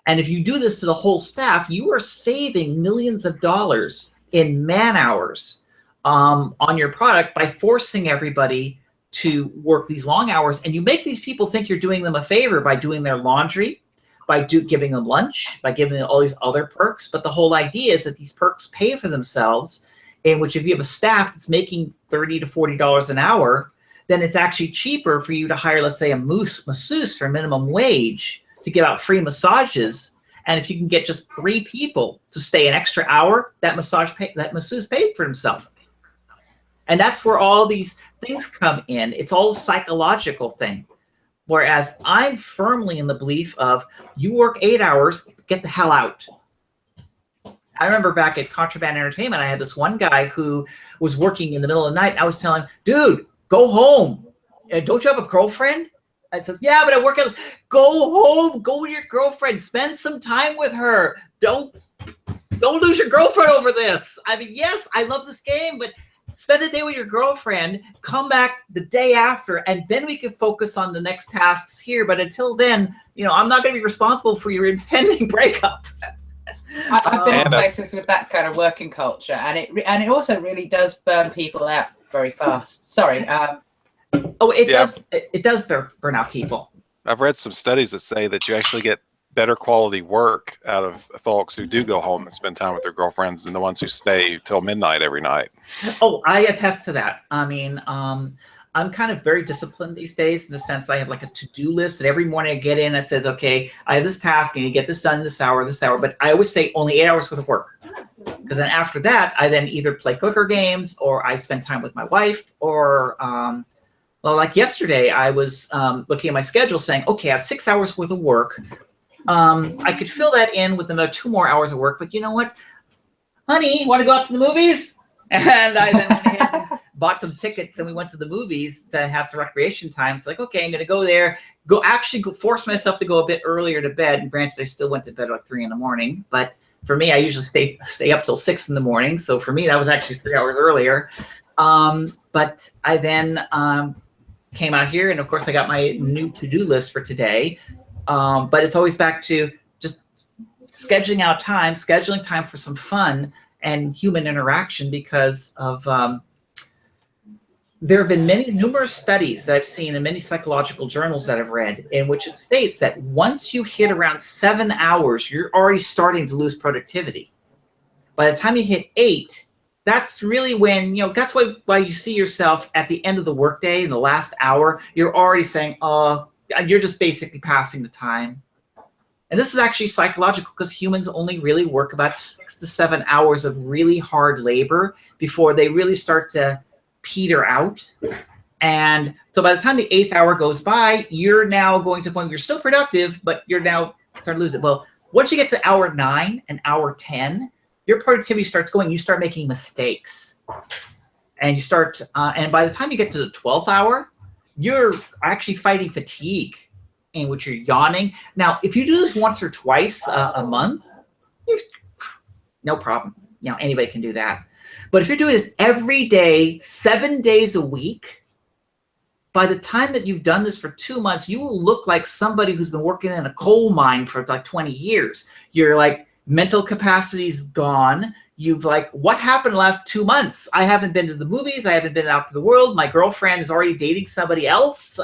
And if you do this to the whole staff, you are saving millions of dollars in man hours on your product by forcing everybody to work these long hours. And you make these people think you're doing them a favor by doing their laundry, by giving them lunch, by giving them all these other perks. But the whole idea is that these perks pay for themselves, in which if you have a staff that's making $30 to $40 an hour, then it's actually cheaper for you to hire, let's say, a masseuse for minimum wage to give out free massages. And if you can get just 3 people to stay an extra hour, that masseuse paid for himself. And that's where all these things come in. It's all a psychological thing. Whereas I'm firmly in the belief of you work 8 hours, get the hell out. I remember back at Contraband Entertainment, I had this one guy who was working in the middle of the night. And I was telling him, dude, go home. Don't you have a girlfriend? I said, yeah, but I work out. Go home. Go with your girlfriend. Spend some time with her. Don't lose your girlfriend over this. I mean, yes, I love this game, but spend a day with your girlfriend. Come back the day after, and then we can focus on the next tasks here. But until then, I'm not going to be responsible for your impending breakup. I've been in places with that kind of working culture, and it also really does burn people out very fast. Sorry. It does burn out people. I've read some studies that say that you actually get better quality work out of folks who do go home and spend time with their girlfriends than the ones who stay till midnight every night. Oh, I attest to that. I mean, I'm kind of very disciplined these days in the sense I have like a to-do list, and every morning I get in and it says, okay, I have this task and you get this done in this hour, but I always say only 8 hours worth of work. Because then after that, I then either play clicker games or I spend time with my wife, or well, like yesterday, I was looking at my schedule saying, okay, I have 6 hours worth of work. I could fill that in with another 2 more hours of work, but you know what? Honey, want to go out to the movies? And I then went ahead and bought some tickets, and we went to the movies to have some recreation time. It's like, okay, I'm going to go there, force myself to go a bit earlier to bed. And granted, I still went to bed at like 3 in the morning, but for me, I usually stay up till 6 in the morning. So for me, that was actually 3 hours earlier. But I then came out here, and of course I got my new to-do list for today. But it's always back to just scheduling time for some fun and human interaction, because of there have been numerous studies that I've seen in many psychological journals that I've read, in which it states that once you hit around 7 hours, you're already starting to lose productivity. By the time you hit 8, that's really when, that's why you see yourself at the end of the workday in the last hour, you're already saying, oh, you're just basically passing the time. And this is actually psychological, because humans only really work about 6 to 7 hours of really hard labor before they really start to peter out. And so by the time the 8th hour goes by, you're now going to the point where you're still productive, but you're now starting to lose it. Well, once you get to hour 9 and hour 10, your productivity starts going. You start making mistakes, and you start, and by the time you get to the 12th hour, you're actually fighting fatigue, in which you're yawning. Now, if you do this once or twice a month, no problem. Anybody can do that. But if you're doing this every day, 7 days a week, by the time that you've done this for 2 months, you will look like somebody who's been working in a coal mine for like 20 years. You're like, mental capacity's gone. You've like, what happened the last 2 months? I haven't been to the movies. I haven't been out to the world. My girlfriend is already dating somebody else.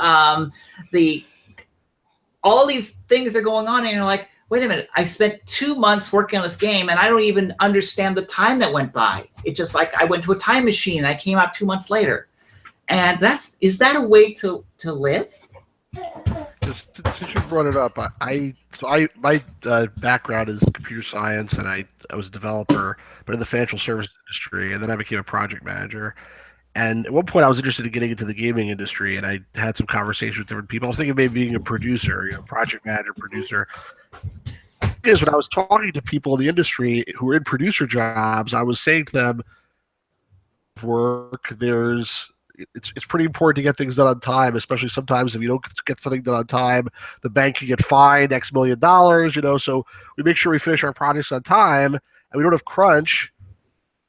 All these things are going on, and you're like, wait a minute, I spent 2 months working on this game, and I don't even understand the time that went by. It's just like I went to a time machine, and I came out 2 months later. And is that a way to live? Since you brought it up, my background is computer science, and I was a developer, but in the financial services industry, and then I became a project manager. And at one point, I was interested in getting into the gaming industry, and I had some conversations with different people. I was thinking of maybe being a producer, project manager, producer. Is when I was talking to people in the industry who were in producer jobs, I was saying to them, work, it's pretty important to get things done on time, especially sometimes if you don't get something done on time, the bank can get fined X million dollars, so we make sure we finish our projects on time, and we don't have crunch.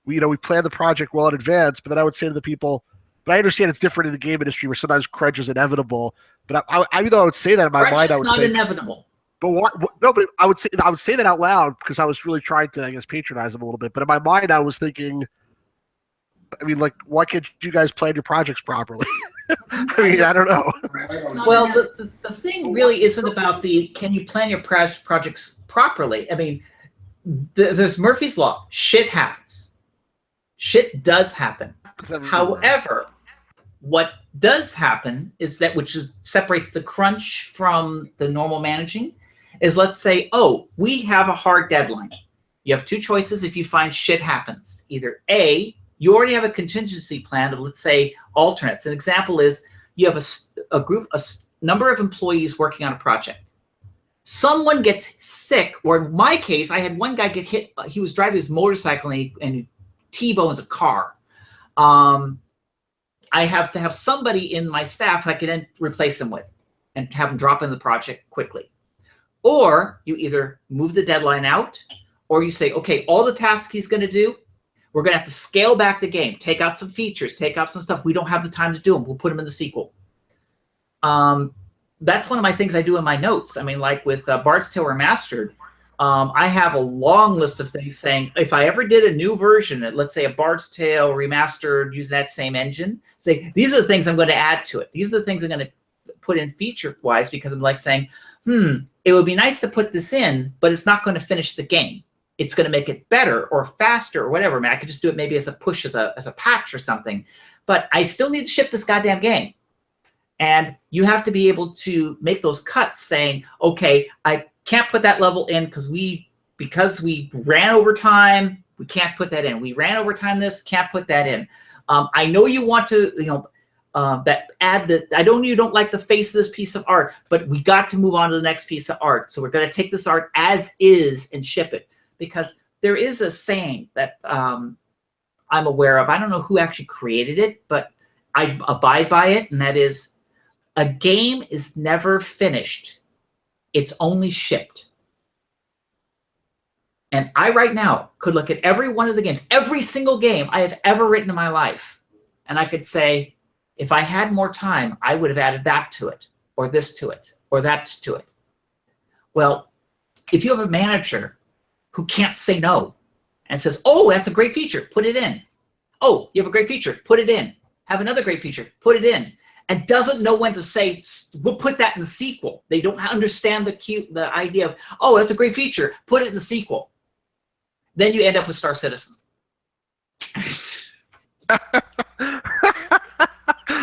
We plan the project well in advance. But then I would say to the people, but I understand it's different in the game industry where sometimes crunch is inevitable. But even though I would say that in my mind, I would say crunch is not inevitable. But no, but I would say that out loud because I was really trying to, I guess, patronize them a little bit. But in my mind, I was thinking, I mean, like, why can't you guys plan your projects properly? I mean, I don't know. Well, the thing really isn't about can you plan your projects properly. I mean, there's Murphy's Law. Shit happens. Shit does happen. However, what does happen is that separates the crunch from the normal managing is, let's say, we have a hard deadline. You have two choices if you find shit happens. Either A, you already have a contingency plan of, let's say, alternates. An example is you have a number of employees working on a project. Someone gets sick, or in my case, I had one guy get hit. He was driving his motorcycle and he T-bones a car. I have to have somebody in my staff I can then replace him with and have him drop in the project quickly. Or you either move the deadline out, or you say, okay, all the tasks he's going to do, we're going to have to scale back the game, take out some features, take out some stuff. We don't have the time to do them. We'll put them in the sequel. That's one of my things I do in my notes. I mean, like with Barts Tale Remastered, I have a long list of things saying, if I ever did a new version, let's say a Barts Tale Remastered using that same engine, say, these are the things I'm going to add to it. These are the things I'm going to put in feature-wise, because I'm like saying, it would be nice to put this in, but it's not going to finish the game. It's going to make it better or faster or whatever. I mean, I could just do it maybe as a push, as a patch or something. But I still need to ship this goddamn game. And you have to be able to make those cuts saying, okay, I can't put that level in because we ran over time, we can't put that in. We ran over time can't put that in. I know you want to, I know you don't like the face of this piece of art, but we got to move on to the next piece of art. So we're going to take this art as is and ship it. Because there is a saying that I'm aware of. I don't know who actually created it, but I abide by it, and that is, a game is never finished. It's only shipped. And I right now could look at every one of the games, every single game I have ever written in my life, and I could say, if I had more time, I would have added that to it, or this to it, or that to it. Well, if you have a manager who can't say no and says, oh, that's a great feature, put it in. Oh, you have a great feature, put it in. Have another great feature, put it in. And doesn't know when to say, we'll put that in the sequel. They don't understand the idea of, oh, that's a great feature, put it in the sequel. Then you end up with Star Citizen.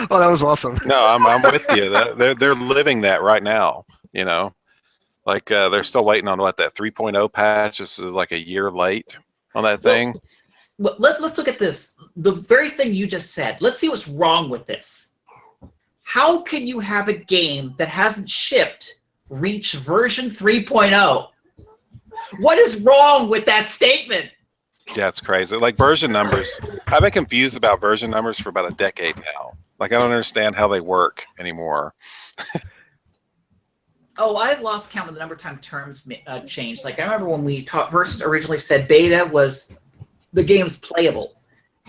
Oh, that was awesome. No, I'm with you. They're living that right now, you know. Like they're still waiting on that 3.0 patch. This is like a year late on that thing. Well, let's look at this. The very thing you just said. Let's see what's wrong with this. How can you have a game that hasn't shipped reach version 3.0? What is wrong with that statement? Yeah, it's crazy. Like version numbers. I've been confused about version numbers for about a decade now. Like I don't understand how they work anymore. Oh, I've lost count of the number of time terms changed. Like I remember when we first originally said beta was the game's playable,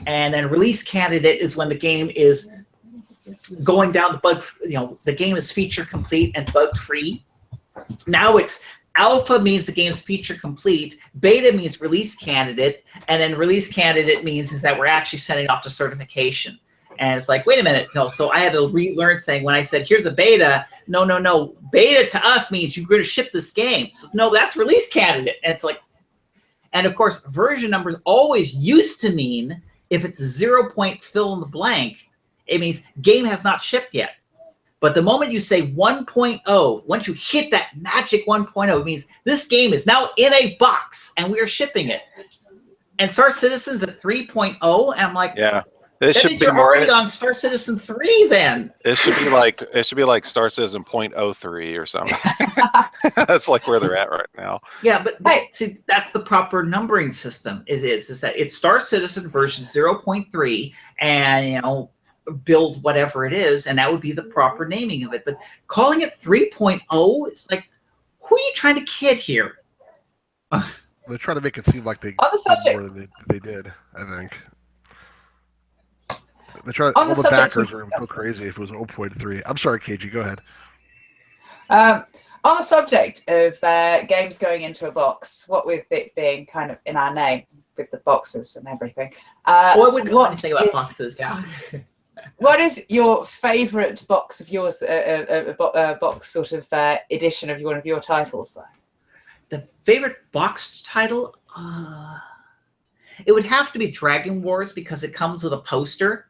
and then release candidate is when the game is going down the bug. The game is feature complete and bug free. Now it's alpha means the game's feature complete, beta means release candidate, and then release candidate means is that we're actually sending off to certification. And it's like, wait a minute. No, so I had to relearn saying when I said, here's a beta, no. Beta to us means you're going to ship this game. So, no, that's release candidate. And it's like, and of course, version numbers always used to mean if it's 0 point fill in the blank, it means game has not shipped yet. But the moment you say 1.0, once you hit that magic 1.0, it means this game is now in a box and we are shipping it. And Star Citizen's at 3.0, and I'm like, yeah. It should be you're more already on Star Citizen 3 then. It should be like Star Citizen 0.03 or something. That's like where they're at right now. Yeah, but see, that's the proper numbering system. Is that it's Star Citizen version 0.3, and build whatever it is, and that would be the proper naming of it. But calling it 3.0, it's like, who are you trying to kid here? They're trying to make it seem like they did more than they did, I think. All the backers are going to go crazy if it was 0.3. I'm sorry, KG, go ahead. On the subject of games going into a box, what with it being kind of in our name, with the boxes and everything. I wouldn't know anything about boxes, yeah. What is your favourite box of yours, box sort of edition of one of your titles, though? The favorite boxed title? It would have to be Dragon Wars because it comes with a poster.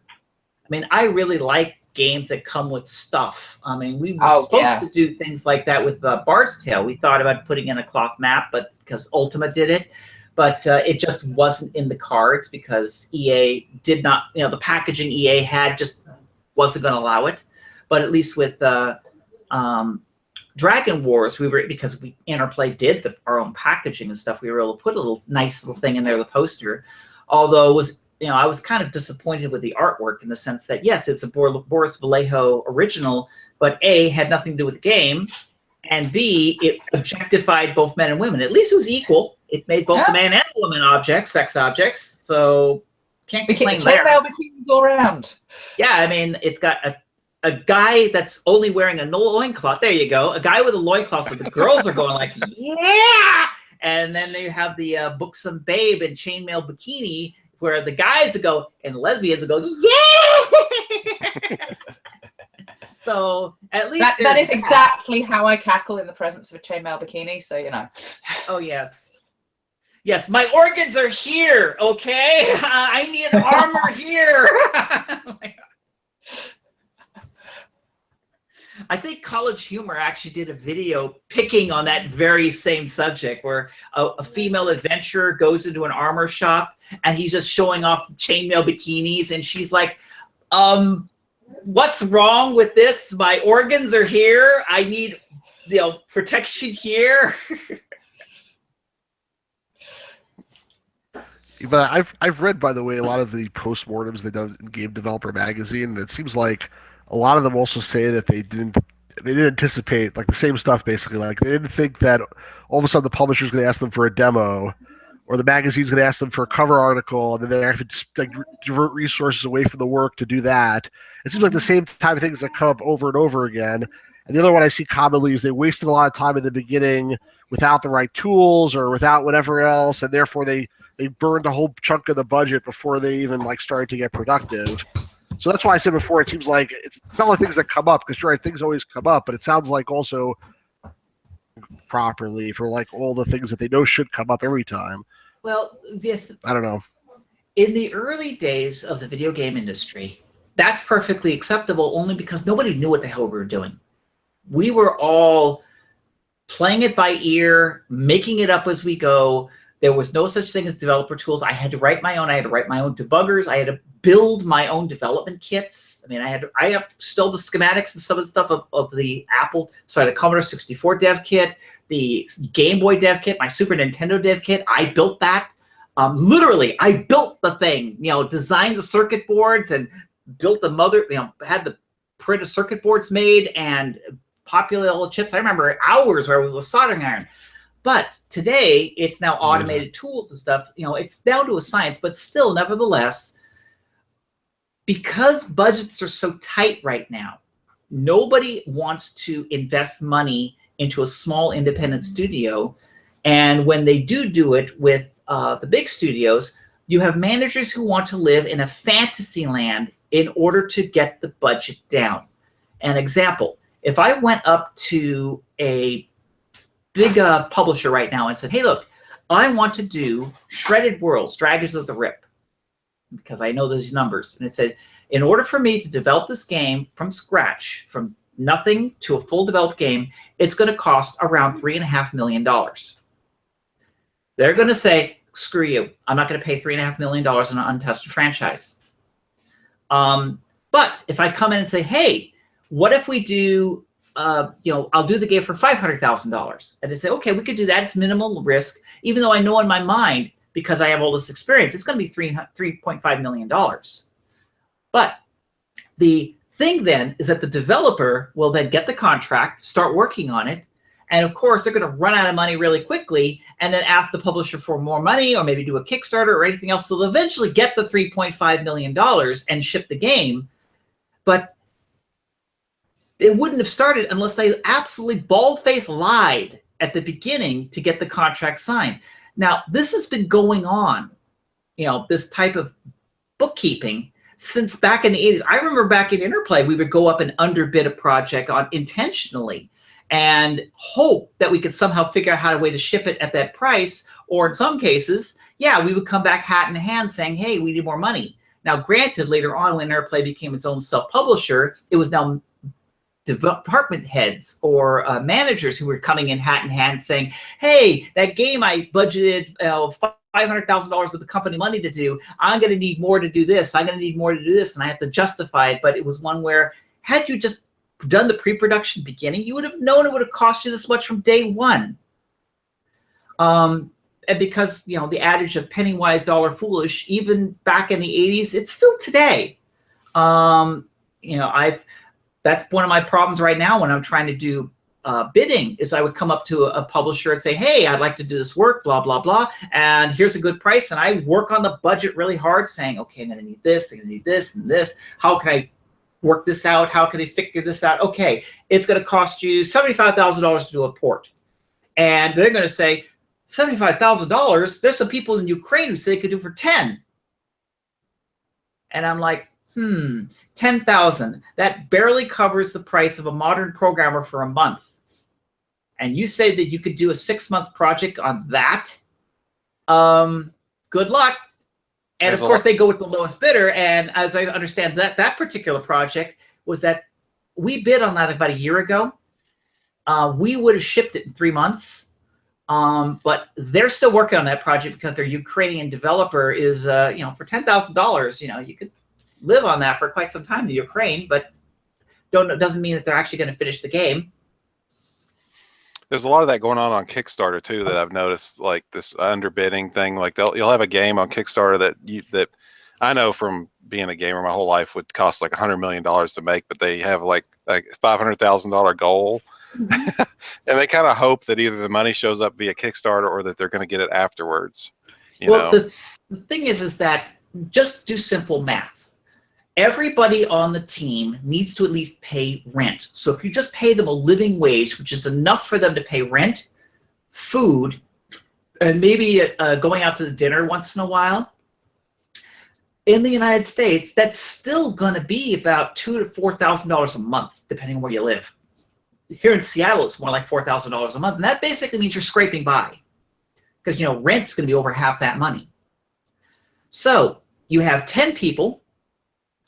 I mean, I really like games that come with stuff. I mean, we were supposed to do things like that with Barts Tale. We thought about putting in a cloth map, but because Ultima did it. But it just wasn't in the cards because EA did not, the packaging EA had just wasn't going to allow it. But at least with Dragon Wars, because Interplay did our own packaging and stuff, we were able to put a nice little thing in there, the poster. Although it was, I was kind of disappointed with the artwork in the sense that, yes, it's a Boris Vallejo original, but A, had nothing to do with the game, and B, it objectified both men and women. At least it was equal. It made both the man and the woman objects, sex objects, so can't complain there. Bikinis all around. Yeah, I mean, it's got a guy that's only wearing a loincloth. There you go. A guy with a loincloth, so the girls are going like, yeah! And then they have the buxom babe in chainmail bikini, where the guys would go, and lesbians would go, yeah! So at least that is exactly how I cackle in the presence of a chainmail bikini, so Oh, yes. Yes, my organs are here, okay? I need armor here. I think College Humor actually did a video picking on that very same subject where a female adventurer goes into an armor shop and he's just showing off chainmail bikinis and she's like, what's wrong with this? My organs are here. I need, protection here. But I've read, by the way, a lot of the postmortems they done in Game Developer Magazine, and it seems like a lot of them also say that they didn't anticipate like the same stuff basically. Like they didn't think that all of a sudden the publisher's going to ask them for a demo, or the magazine's going to ask them for a cover article, and then they have to just divert resources away from the work to do that. It seems like the same type of things that come up over and over again. And the other one I see commonly is they wasted a lot of time in the beginning without the right tools or without whatever else, and therefore they burned a whole chunk of the budget before they even started to get productive. So that's why I said before, it seems like it's not like things that come up, because things always come up, but it sounds like also properly for all the things that they know should come up every time. Well, yes. I don't know. In the early days of the video game industry, that's perfectly acceptable only because nobody knew what the hell we were doing. We were all playing it by ear, making it up as we go. There was no such thing as developer tools. I had to write my own. I had to write my own debuggers. I had to build my own development kits. I mean, I have still the schematics and some of the stuff of the Apple. So I had a Commodore 64 dev kit, the Game Boy dev kit, my Super Nintendo dev kit. I built that. Literally, I built the thing. Designed the circuit boards and built the had the print of circuit boards made and populated all the chips. I remember hours where it was a soldering iron. But today, it's now automated tools and stuff. It's down to a science, but still, nevertheless, because budgets are so tight right now, nobody wants to invest money into a small independent studio. And when they do it with the big studios, you have managers who want to live in a fantasy land in order to get the budget down. An example, if I went up to a big publisher right now and said, hey, look, I want to do Shredded Worlds, Dragons of the Rip, because I know those numbers. And it said, in order for me to develop this game from scratch, from nothing to a full developed game, it's going to cost around $3.5 million. They're going to say, screw you. I'm not going to pay $3.5 million on an untested franchise. But if I come in and say, hey, what if we do I'll do the game for $500,000. And they say, okay, we could do that. It's minimal risk, even though I know in my mind, because I have all this experience, it's going to be $3.5 million. But the thing then is that the developer will then get the contract, start working on it, and of course, they're going to run out of money really quickly and then ask the publisher for more money or maybe do a Kickstarter or anything else. So they'll eventually get the $3.5 million and ship the game. But it wouldn't have started unless they absolutely bald-faced lied at the beginning to get the contract signed. Now, this has been going on, this type of bookkeeping since back in the 80s. I remember back in Interplay, we would go up and underbid a project on intentionally and hope that we could somehow figure out how to way to ship it at that price. Or in some cases, yeah, we would come back hat in hand saying, hey, we need more money. Now, granted, later on when Interplay became its own self-publisher, it was now department heads or managers who were coming in hat in hand saying, hey, that game I budgeted $500,000 of the company money to do, I'm going to need more to do this. I'm going to need more to do this. And I have to justify it. But it was one where had you just done the pre-production beginning, you would have known it would have cost you this much from day one. And because, the adage of penny wise, dollar foolish, even back in the 80s, it's still today. That's one of my problems right now when I'm trying to do bidding is I would come up to a publisher and say, hey, I'd like to do this work, blah, blah, blah, and here's a good price. And I work on the budget really hard saying, okay, I'm going to need this, I'm going to need this and this. How can I work this out? How can I figure this out? Okay, it's going to cost you $75,000 to do a port. And they're going to say, $75,000? There's some people in Ukraine who say they could do for 10. And I'm like, 10,000. That barely covers the price of a modern programmer for a month. And you say that you could do a 6-month project on that? Good luck. And of course, they go with the lowest bidder. And as I understand that particular project was that we bid on that about a year ago. We would have shipped it in 3 months. But they're still working on that project because their Ukrainian developer is, for $10,000, you could live on that for quite some time in the Ukraine, but doesn't mean that they're actually going to finish the game. There's a lot of that going on Kickstarter too that I've noticed, like this underbidding thing. Like you'll have a game on Kickstarter that I know from being a gamer my whole life would cost like $100 million to make, but they have like a $500,000 goal. Mm-hmm. And they kind of hope that either the money shows up via Kickstarter or that they're going to get it afterwards. The thing is that just do simple math. Everybody on the team needs to at least pay rent. So if you just pay them a living wage, which is enough for them to pay rent, food, and maybe going out to the dinner once in a while, in the United States, that's still going to be about $2,000 to $4,000 a month, depending on where you live. Here in Seattle, it's more like $4,000 a month, and that basically means you're scraping by, because rent's going to be over half that money. So you have 10 people.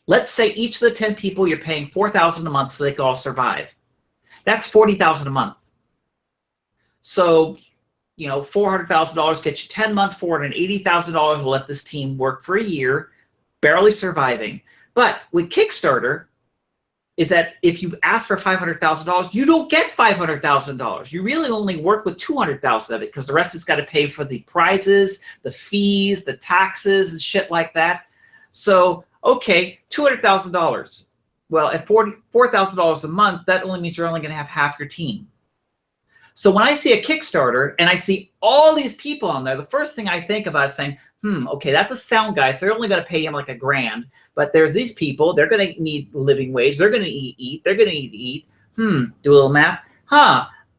Let's say each of the 10 people you're paying $4,000 a month so they can all survive. That's $40,000 a month. So, $400,000 gets you 10 months, $480,000 will let this team work for a year, barely surviving. But with Kickstarter, is that if you ask for $500,000, you don't get $500,000. You really only work with $200,000 of it because the rest has got to pay for the prizes, the fees, the taxes, and shit like that. So, okay, $200,000. Well, at $4,000 a month, that only means you're only going to have half your team. So when I see a Kickstarter and I see all these people on there, the first thing I think about is saying, okay, that's a sound guy, so they're only going to pay him like $1,000. But there's these people, they're going to need living wage, they're going to eat, they're going to need to eat. Do a little math.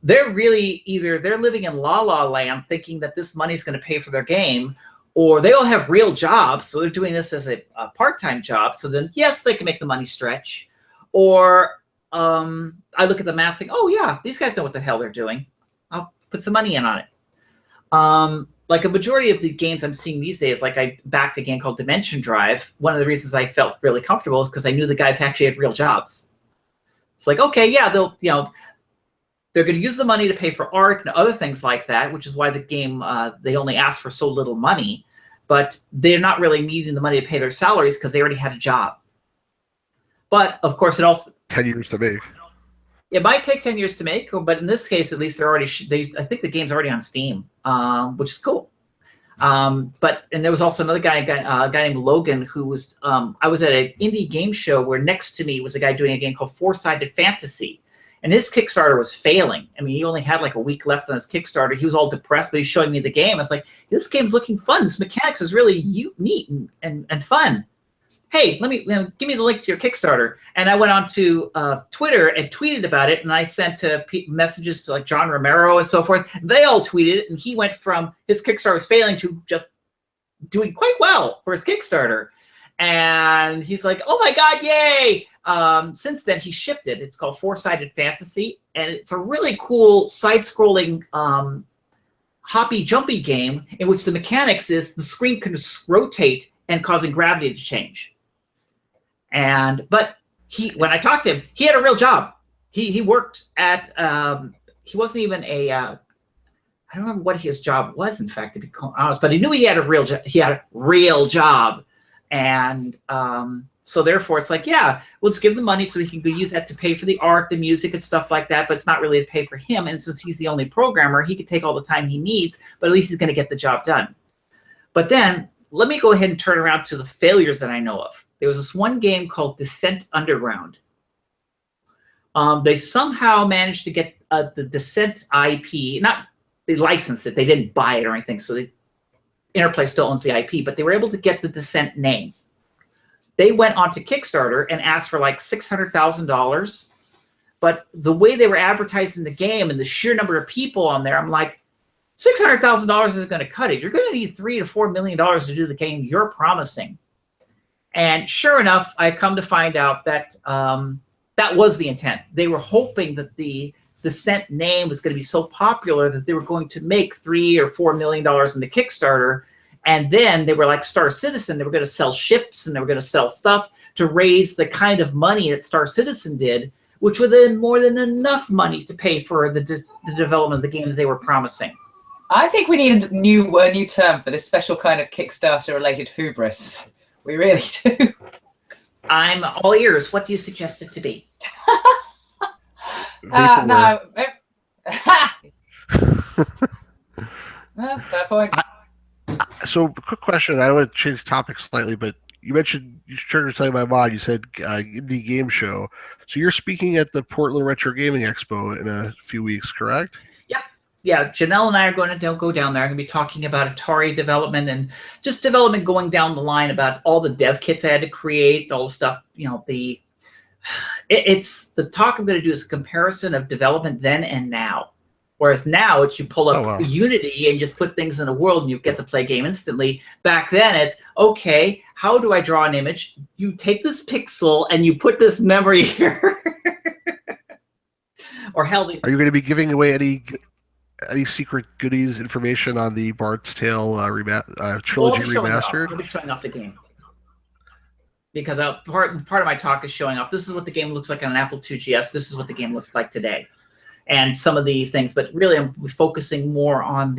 They're really they're living in La La Land thinking that this money's going to pay for their game, or they all have real jobs, so they're doing this as a part-time job. So then, yes, they can make the money stretch. Or I look at the math saying, oh, yeah, these guys know what the hell they're doing. I'll put some money in on it. Like a majority of the games I'm seeing these days, like I backed a game called Dimension Drive. One of the reasons I felt really comfortable is because I knew the guys actually had real jobs. It's like, okay, yeah, they're going to use the money to pay for art and other things like that, which is why the game, they only ask for so little money. But they're not really needing the money to pay their salaries because they already had a job. But, of course, it also... 10 years to make. It might take 10 years to make, but in this case, at least they're already... I think the game's already on Steam, which is cool. And there was also another guy, a guy named Logan, who was... I was at an indie game show where next to me was a guy doing a game called Four-Sided Fantasy. And his Kickstarter was failing. I mean, he only had like a week left on his Kickstarter. He was all depressed, but he's showing me the game. I was like, this game's looking fun. This mechanics is really neat and fun. hey, give me the link to your Kickstarter. And I went on to Twitter and tweeted about it. And I sent messages to like John Romero and so forth. They all tweeted it. And he went from his Kickstarter was failing to just doing quite well for his Kickstarter. And he's like, oh my God, yay. Since then, he shipped it. It's called Four-Sided Fantasy. And it's a really cool side-scrolling hoppy jumpy game in which the mechanics is the screen can rotate and causing gravity to change. But when I talked to him, he had a real job. He worked at he wasn't even a I don't remember what his job was, in fact, to be honest, but he knew he had a real job. And so therefore it's like, yeah, let's give him the money so he can go use that to pay for the art, the music and stuff like that, but it's not really to pay for him. And since he's the only programmer, he could take all the time he needs, but at least he's going to get the job done. But then let me go ahead and turn around to the failures that I know of. There was this one game called Descent Underground. They somehow managed to get the Descent IP, they licensed it, they didn't buy it or anything, so Interplay still owns the IP, but they were able to get the Descent name. They went onto Kickstarter and asked for like $600,000, but the way they were advertising the game and the sheer number of people on there, I'm like, $600,000 isn't going to cut it. You're going to need $3 to $4 million to do the game you're promising. And sure enough, I come to find out that that was the intent. They were hoping that the Descent name was going to be so popular that they were going to make $3 or $4 million in the Kickstarter. And then they were like Star Citizen. They were going to sell ships and they were going to sell stuff to raise the kind of money that Star Citizen did, which would then more than enough money to pay for the development of the game that they were promising. I think we need a new term for this special kind of Kickstarter-related hubris. We really do. I'm all ears. What do you suggest it to be? No. Fair point. So, quick question. I don't want to change the topic slightly, but you mentioned, you triggered something in my mind. You said indie game show. So you're speaking at the Portland Retro Gaming Expo in a few weeks, correct? Yep. Yeah, Janelle and I are going to go down there. I'm going to be talking about Atari development and just development going down the line about all the dev kits I had to create, all the stuff, it's the talk I'm going to do is a comparison of development then and now. Whereas now it's you pull up Unity and just put things in a world and you get to play a game instantly. Back then it's, okay, how do I draw an image? You take this pixel and you put this memory here. Or hell, are you going to be giving away any secret goodies information on the Barts Tale Trilogy Remastered? I'll be showing off the game. Because part of my talk is showing off. This is what the game looks like on an Apple IIgs. This is what the game looks like today. And some of the things, but really I'm focusing more on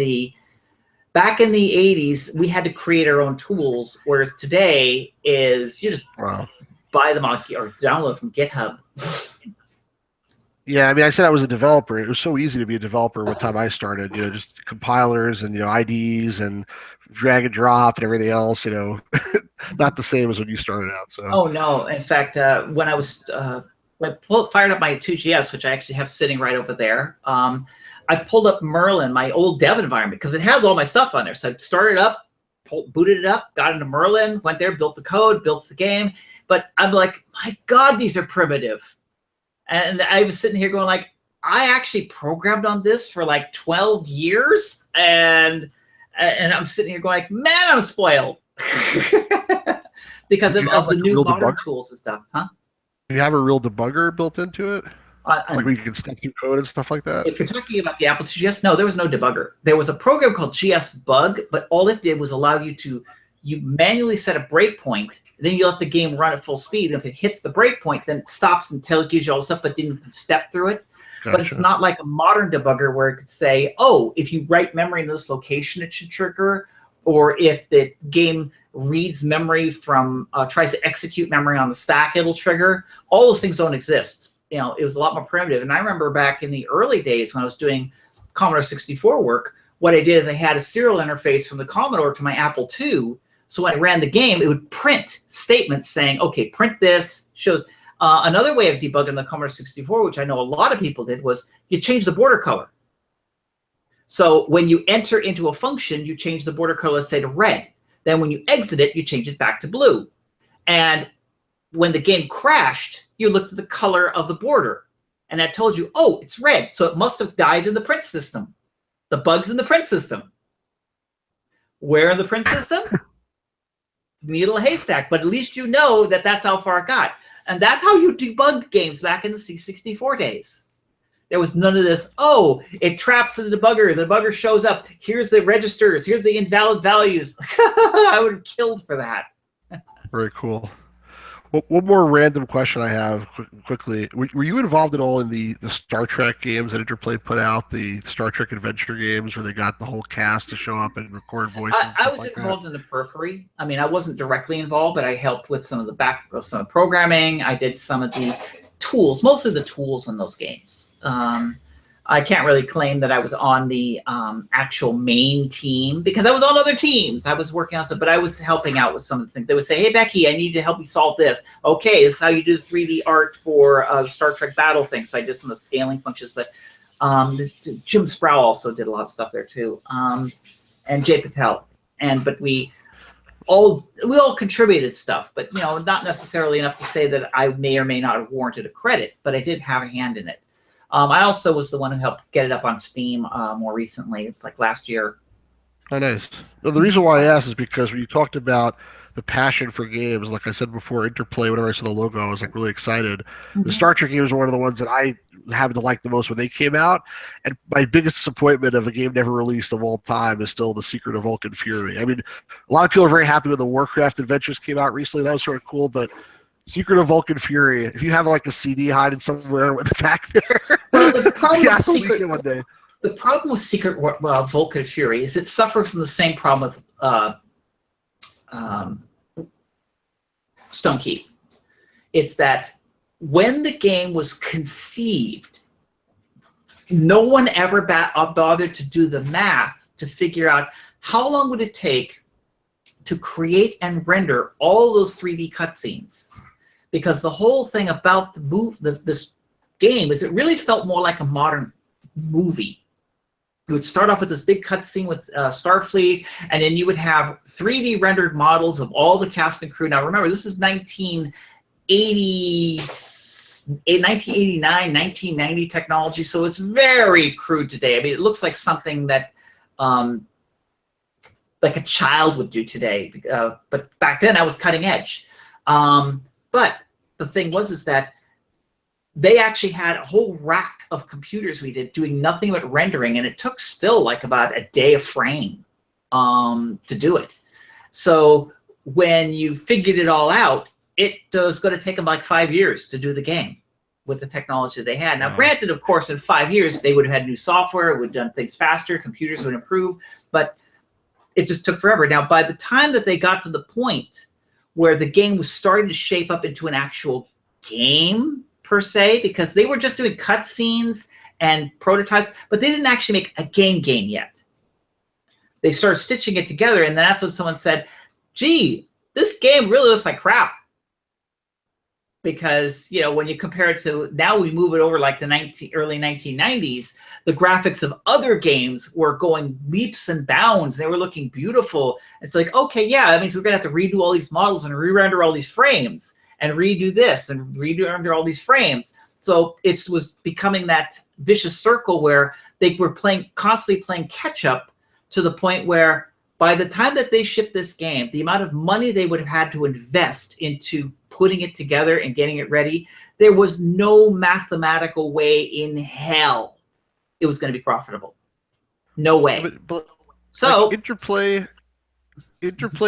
back in the 80s, we had to create our own tools, whereas today is you just buy them on or download from GitHub. Yeah, I mean, I said I was a developer. It was so easy to be a developer when time I started, just compilers and, IDs and drag and drop and everything else, not the same as when you started out. So. Oh, no. In fact, when I was... I fired up my 2GS, which I actually have sitting right over there. I pulled up Merlin, my old dev environment, because it has all my stuff on there. So I started up, booted it up, got into Merlin, went there, built the code, built the game. But I'm like, my God, these are primitive. And I was sitting here going like, I actually programmed on this for like 12 years. And I'm sitting here going like, man, I'm spoiled. Because of the new modern tools and stuff. Huh? Do you have a real debugger built into it? Like where you can step through code and stuff like that? If you're talking about the Apple IIgs, no, there was no debugger. There was a program called GS Bug, but all it did was allow you manually set a breakpoint, then you let the game run at full speed. And if it hits the breakpoint, then it stops until it gives you all the stuff, but didn't step through it. Gotcha. But it's not like a modern debugger where it could say, oh, if you write memory in this location, it should trigger, or if the game reads memory from, tries to execute memory on the stack, it'll trigger. All those things don't exist. It was a lot more primitive. And I remember back in the early days when I was doing Commodore 64 work, what I did is I had a serial interface from the Commodore to my Apple II. So when I ran the game, it would print statements saying, okay, print this, shows. Another way of debugging the Commodore 64, which I know a lot of people did, was you change the border color. So when you enter into a function, you change the border color, say, to red. Then when you exit it, you change it back to blue. And when the game crashed, you looked at the color of the border, and that told you, oh, it's red. So it must have died in the print system. The bug's in the print system. Where in the print system? Needle haystack. But at least you know that that's how far it got. And that's how you debugged games back in the C64 days. There was none of this, oh, it traps the debugger shows up, here's the registers, here's the invalid values. I would have killed for that. Very cool. Well, one more random question I have quickly. Were you involved at all in the Star Trek games that Interplay put out, the Star Trek adventure games where they got the whole cast to show up and record voices? I was involved in the periphery. I mean, I wasn't directly involved, but I helped with some of the programming. I did some of the tools, most of the tools in those games. I can't really claim that I was on the actual main team because I was on other teams. I was working on stuff, but I was helping out with some of the things. They would say, hey, Becky, I need to help you solve this. Okay, this is how you do the 3D art for the Star Trek battle thing. So I did some of the scaling functions, but Jim Sproul also did a lot of stuff there too, and Jay Patel. But we all contributed stuff, but not necessarily enough to say that I may or may not have warranted a credit, but I did have a hand in it. I also was the one who helped get it up on Steam more recently. It's like last year. Oh, nice. Well, the reason why I asked is because when you talked about the passion for games, like I said before, Interplay, whenever I saw the logo, I was like really excited. Mm-hmm. The Star Trek games were one of the ones that I happened to like the most when they came out. And my biggest disappointment of a game never released of all time is still The Secret of Vulcan Fury. I mean, a lot of people are very happy when the Warcraft Adventures came out recently. That was sort of cool, but Secret of Vulcan Fury, if you have like a CD hiding somewhere with the back there, well, the problem yeah, with Secret, one day. The problem with Secret Vulcan Fury is it suffered from the same problem with Stonekeep. It's that when the game was conceived, no one ever bothered to do the math to figure out how long would it take to create and render all those 3D cutscenes. Because the whole thing about this game is it really felt more like a modern movie. You would start off with this big cutscene with Starfleet, and then you would have 3D rendered models of all the cast and crew. Now remember, this is 1989, 1990 technology, so it's very crude today. I mean, it looks like something that like a child would do today, but back then I was cutting edge. But the thing is that they actually had a whole rack of computers we did doing nothing but rendering, and it took still like about a day a frame to do it. So when you figured it all out, it was going to take them like 5 years to do the game with the technology they had. Now, granted, of course, in 5 years, they would have had new software, it would have done things faster, computers would improve, but it just took forever. Now, by the time that they got to the point where the game was starting to shape up into an actual game, per se, because they were just doing cutscenes and prototypes, but they didn't actually make a game yet. They started stitching it together, and that's when someone said, gee, this game really looks like crap. Because, when you compare it to, now we move it over like the early 1990s, the graphics of other games were going leaps and bounds. They were looking beautiful. It's like, okay, yeah, that means we're going to have to redo all these models and re-render all these frames and redo this and redo all these frames. So it was becoming that vicious circle where they were constantly playing catch up to the point where by the time that they shipped this game, the amount of money they would have had to invest into putting it together and getting it ready, there was no mathematical way in hell it was going to be profitable. No way. But so like Interplay,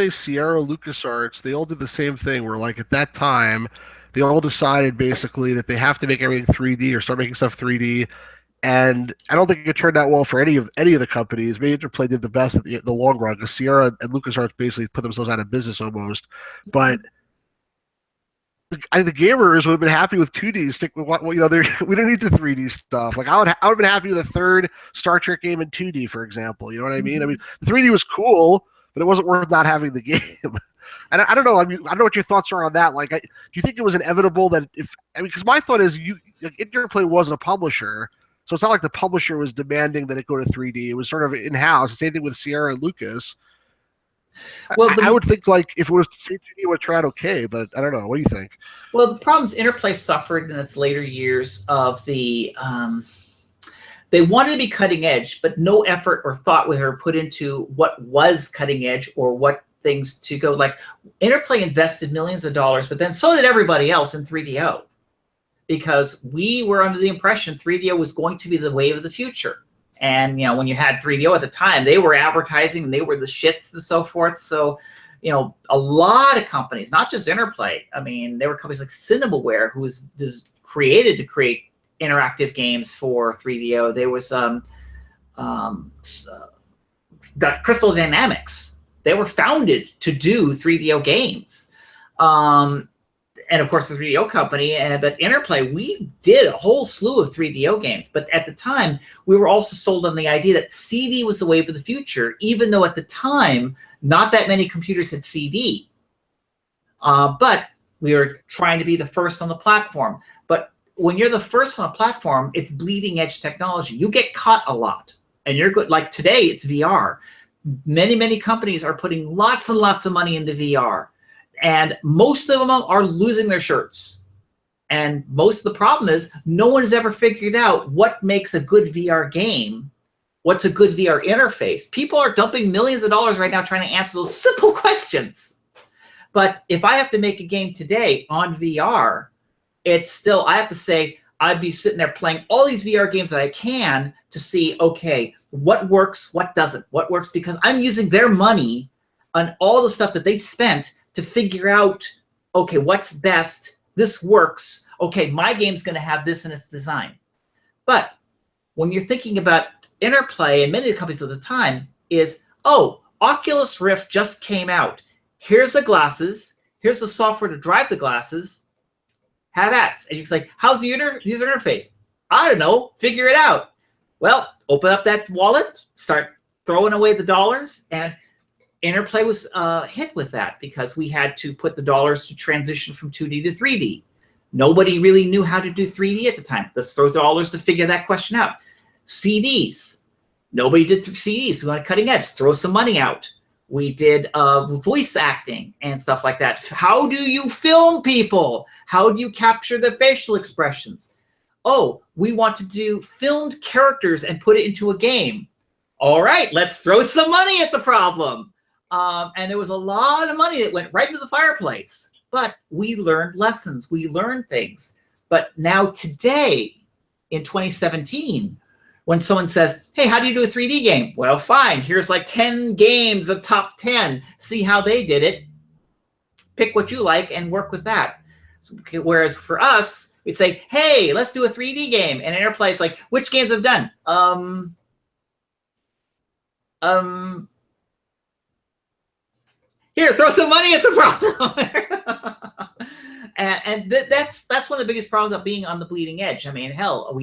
Sierra, LucasArts, they all did the same thing where like at that time, they all decided basically that they have to make everything 3D or start making stuff 3D. And I don't think it turned out well for any of the companies. Maybe Interplay did the best at the long run because Sierra and LucasArts basically put themselves out of business almost. But the gamers would have been happy with 2D. Stick with what we don't need the 3D stuff. Like I would have been happy with a third Star Trek game in 2D, for example. You know what I mean? I mean, the 3D was cool, but it wasn't worth not having the game. And I don't know. I mean, I don't know what your thoughts are on that. Like, do you think it was inevitable that because my thought is Interplay was a publisher. So it's not like the publisher was demanding that it go to 3D. It was sort of in-house. The same thing with Sierra and Lucas. Well, I would think like if it was the same 3D, it would try out okay, but I don't know. What do you think? Well, the problem is Interplay suffered in its later years of the they wanted to be cutting edge, but no effort or thought was ever put into what was cutting edge or what things to go. Like Interplay invested millions of dollars, but then so did everybody else in 3DO, because we were under the impression 3DO was going to be the wave of the future. And when you had 3DO at the time, they were advertising and they were the shits and so forth. So a lot of companies, not just Interplay. I mean, there were companies like Cinemaware, who was created to create interactive games for 3DO. There was Crystal Dynamics. They were founded to do 3DO games. And of course the 3DO company, but Interplay, we did a whole slew of 3DO games. But at the time, we were also sold on the idea that CD was the wave of the future, even though at the time, not that many computers had CD. But we were trying to be the first on the platform. But when you're the first on a platform, it's bleeding edge technology. You get caught a lot. And you're good. Like today, it's VR. Many, many companies are putting lots and lots of money into VR. And most of them are losing their shirts. And most of the problem is no one has ever figured out what makes a good VR game, what's a good VR interface. People are dumping millions of dollars right now trying to answer those simple questions. But if I have to make a game today on VR, it's still, I have to say, I'd be sitting there playing all these VR games that I can to see, okay, what works, what doesn't, what works, because I'm using their money on all the stuff that they spent to figure out, okay, what's best, this works, okay, my game's gonna have this in its design. But when you're thinking about Interplay and many of the companies at the time is, oh, Oculus Rift just came out. Here's the glasses, here's the software to drive the glasses, have at. And you're like, how's the user interface? I don't know, figure it out. Well, open up that wallet, start throwing away the dollars, and Interplay was hit with that because we had to put the dollars to transition from 2D to 3D. Nobody really knew how to do 3D at the time. Let's throw dollars to figure that question out. CDs. Nobody did CDs. We wanted cutting edge. Throw some money out. We did voice acting and stuff like that. How do you film people? How do you capture their facial expressions? Oh, we want to do filmed characters and put it into a game. All right, let's throw some money at the problem. And there was a lot of money that went right into the fireplace. But we learned lessons. We learned things. But now today, in 2017, when someone says, hey, how do you do a 3D game? Well, fine. Here's like 10 games of top 10. See how they did it. Pick what you like and work with that. So, whereas for us, we'd say, hey, let's do a 3D game. And Interplay, it's like, which games have done? Here, throw some money at the problem. That's one of the biggest problems of being on the bleeding edge. I mean, hell,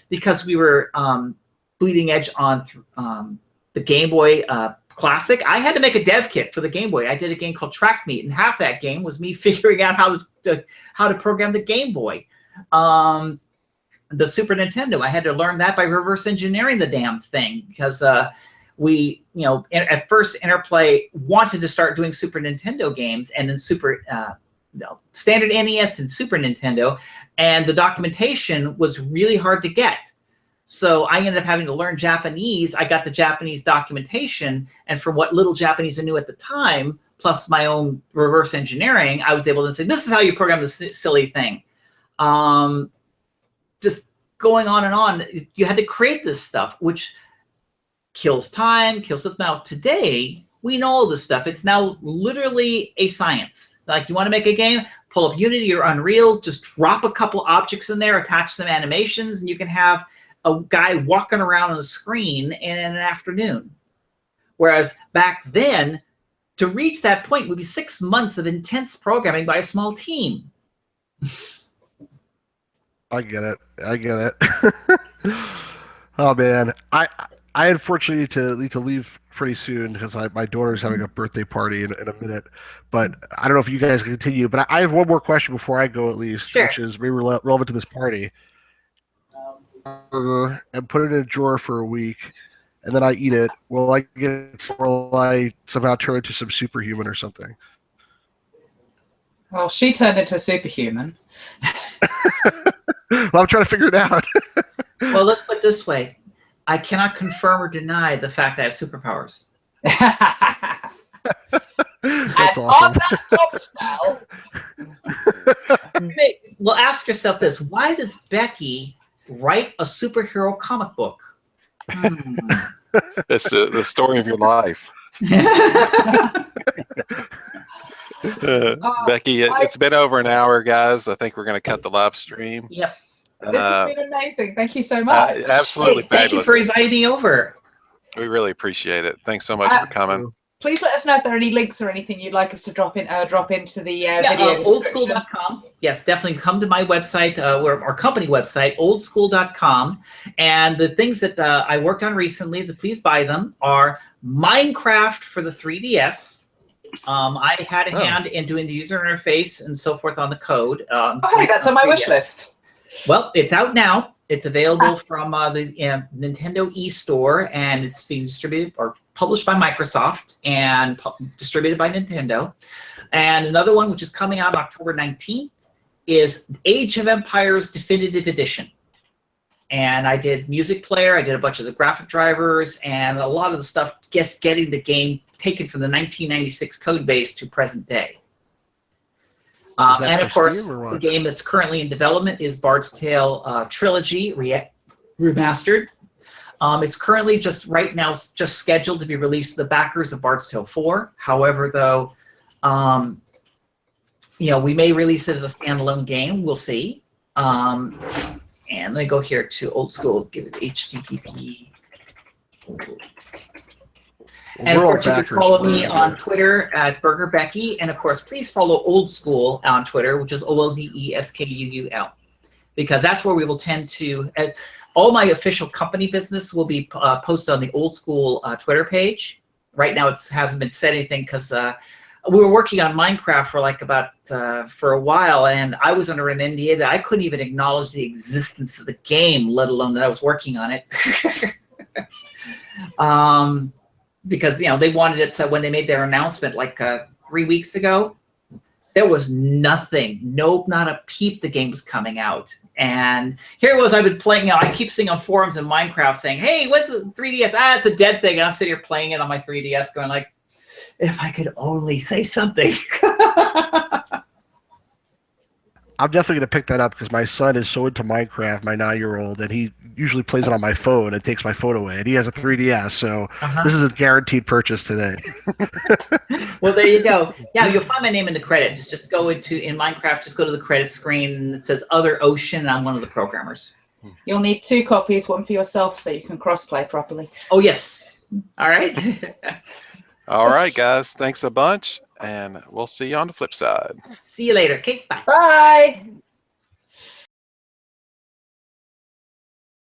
because we were bleeding edge on the Game Boy Classic, I had to make a dev kit for the Game Boy. I did a game called Track Meet, and half that game was me figuring out how to program the Game Boy. The Super Nintendo, I had to learn that by reverse engineering the damn thing because we, at first Interplay wanted to start doing Super Nintendo games and then standard NES and Super Nintendo, and the documentation was really hard to get. So I ended up having to learn Japanese. I got the Japanese documentation, and from what little Japanese I knew at the time, plus my own reverse engineering, I was able to say, this is how you program this silly thing. Just going on and on. You had to create this stuff, which kills time, kills stuff. Now, today, we know all this stuff. It's now literally a science. Like, you want to make a game, pull up Unity or Unreal, just drop a couple objects in there, attach some animations, and you can have a guy walking around on the screen in an afternoon. Whereas back then, to reach that point would be 6 months of intense programming by a small team. I get it. Oh man, I unfortunately need to leave pretty soon because my daughter's having a birthday party in a minute. But I don't know if you guys can continue. But I have one more question before I go, at least, sure, which is maybe relevant to this party. And put it in a drawer for a week. and then I eat it, will I get, or will I somehow turn into some superhuman or something? Well, she turned into a superhuman. Well, I'm trying to figure it out. Well, let's put it this way. I cannot confirm or deny the fact that I have superpowers. That's and awesome. on that bombshell, Well, ask yourself this. Why does Becky write a superhero comic book? It's the story of your life. Becky, it's been over an hour, guys. I think we're going to cut the live stream. Yep. This has been amazing. Thank you so much. Absolutely Hey, thank you fabulous. for inviting me over. We really appreciate it. Thanks so much for coming. Please let us know if there are any links or anything you'd like us to drop into the video description. Oldschool.com. Yes, definitely come to my website, our company website, oldschool.com. And the things that I worked on recently, please buy them, are Minecraft for the 3DS. I had a hand in doing the user interface and so forth on the code. Hey, that's on my wish list. Well, it's out now. It's available from the Nintendo eStore, and it's being distributed or published by Microsoft and distributed by Nintendo. And another one, which is coming out October 19th, is Age of Empires Definitive Edition. And I did music player, I did a bunch of the graphic drivers, and a lot of the stuff just getting the game taken from the 1996 code base to present day. And of course, the game that's currently in development is Barts Tale Trilogy Remastered. It's currently right now scheduled to be released to the backers of Barts Tale 4. However, though, we may release it as a standalone game. We'll see. And let me go here to Old School, give it HTTP. And of course, you can follow me on Twitter as Burger Becky. And of course, please follow Old School on Twitter, which is OLDESKUUL, because that's where we will tend to. All my official company business will be posted on the Old School Twitter page. Right now, it hasn't been said anything because we were working on Minecraft for a while, and I was under an NDA that I couldn't even acknowledge the existence of the game, let alone that I was working on it. Because they wanted it, so when they made their announcement 3 weeks ago, there was nothing, not a peep the game was coming out. And here it was, I've been playing, I keep seeing on forums in Minecraft saying, hey, when's the 3DS? It's a dead thing. And I'm sitting here playing it on my 3DS going like, if I could only say something. I'm definitely going to pick that up because my son is so into Minecraft, my 9-year-old, and he usually plays it on my phone and takes my phone away. And he has a 3DS, so this is a guaranteed purchase today. Well, there you go. Yeah, you'll find my name in the credits. Just go in Minecraft, just go to the credits screen, and it says Other Ocean, and I'm one of the programmers. You'll need 2 copies, one for yourself, so you can cross-play properly. Oh, yes. All right. All right, guys. Thanks a bunch, and we'll see you on the flip side. See you later. Okay, bye. Bye.